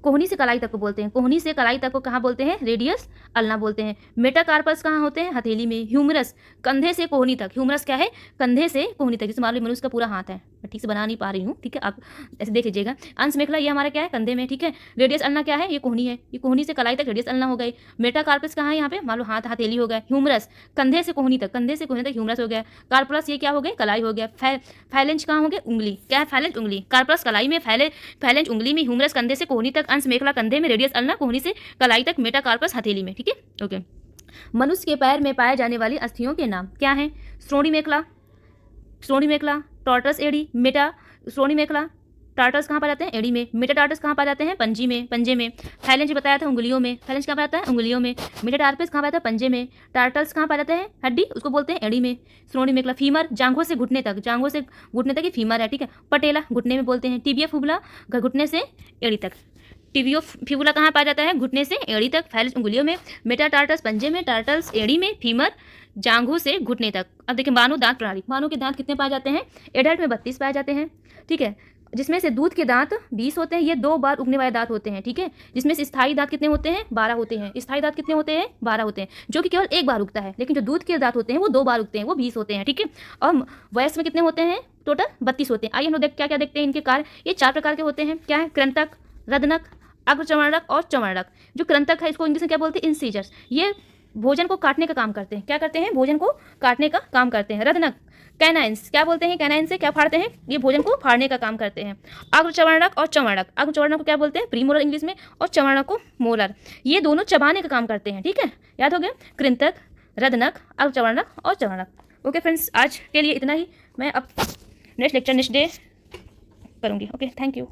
कोहनी से कलाई तक को बोलते हैं, कोहनी से कलाई तक को कहाँ बोलते हैं, रेडियस अल्ना बोलते हैं। मेटाकार्पस कहाँ होते हैं, हथेली में। ह्यूमरस कंधे से कोहनी तक, ह्यूमरस क्या है, कंधे से कोहनी तक। जैसे मान लो मनुष्य का पूरा हाथ है, मैं ठीक से बना नहीं पा रही हूँ, ठीक है, आप ऐसे देख लीजिएगा। अंश मेखला ये हमारा क्या है, कंधे में, ठीक है। रेडियस अल्ना क्या है, ये कोहनी है, ये कोहनी से कलाई तक रेडियस अल्ना हो गई। मेटाकार्पस कहाँ है, यहाँ पे मान लो हाथ, हथेली हो गया। ह्यूमरस कंधे से कोहनी तक, कंधे से कोहनी तक ह्यूमरस हो गया। कार्पलस ये क्या हो गया, कलाई हो गया। फैलेंज कहाँ हो गया, उंगली, क्या है, फैलेंज उंगली। कार्पलस कलाई में, फैलेंज उंगली में, ह्यूमरस कंधे से कोहनी तक, अंश मेखला कंधे में, रेडियस अल्ना कोहनी से कलाई तक, मेटाकार्पस हथेली में, ठीक है। ओके, मनुष्य के पैर में पाए जाने वाली अस्थियों के नाम क्या हैं, श्रोणि मेखला, टॉर्टस एड़ी, मेटा श्रोणि मेखला। टार्टस कहाँ पाए जाते हैं, एड़ी में। मेटाटार्टस कहाँ पाए जाते हैं, पंजे में। फैलेंज बताया था उंगलियों में, फैलेंज कहाँ पाया जाता है, उंगलियों में। मेटाटार्पस कहाँ पाया जाता है, पंजे में। टार्टल्स कहाँ पाया जाता है, हड्डी, उसको बोलते हैं एड़ी में। श्रोणि मेखला। फीमर जांघों से घुटने तक ये फीमर है, ठीक है। पटेला घुटने में बोलते हैं। टिबिया फिबुला घुटने से एड़ी तक। टिबियो फिबुला कहाँ पाया जाता है, घुटने से एड़ी तक। फैलेंज उंगलियों में। मेटाटार्टस पंजे में, टार्टल्स एड़ी में, फीमर जांघों से घुटने तक। अब देखिए मानव दांत प्रणाली, मानव के दांत कितने पाए जाते हैं, एडल्ट में 32 पाए जाते हैं, ठीक है। जिसमें से दूध के दांत 20 होते हैं, ये 2 बार उगने वाले दांत होते हैं, ठीक है। जिसमें से स्थायी दांत कितने होते हैं, 12 होते हैं। स्थायी दांत कितने होते हैं, 12 होते हैं, जो कि केवल एक बार उगता है। लेकिन जो दूध के दांत होते हैं वो 2 बार उगते हैं, वो 20 होते हैं, ठीक है। और वयस्क में कितने होते हैं, टोटल 32 होते हैं। आइए हम लोग क्या क्या देखते हैं इनके कार्य। ये 4 प्रकार के होते हैं, क्या है, कृंतक, रदनक, अग्रचर्वणक और चर्वणक। जो कृंतक है इसको इंग्लिश में क्या बोलते हैं, इंसीजर्स। ये भोजन को काटने का काम करते हैं। क्या करते हैं, भोजन को काटने का काम करते हैं। रदनक कैनाइंस, क्या बोलते हैं, कैनाइन से क्या फाड़ते हैं, ये भोजन को फाड़ने का काम करते हैं। अग्रचर्वणक और चर्वणक, अग्रचर्वणक को क्या बोलते हैं, प्रीमोलर इंग्लिश में, और चर्वणक को मोलर। ये दोनों चबाने का काम करते हैं, ठीक है। याद हो गया, कृंतक, रदनक, अग्रचर्वणक और चर्वणक। ओके फ्रेंड्स, आज के लिए इतना ही। मैं अब नेक्स्ट लेक्चर नेक्स्ट डे करूँगी। Okay, thank you.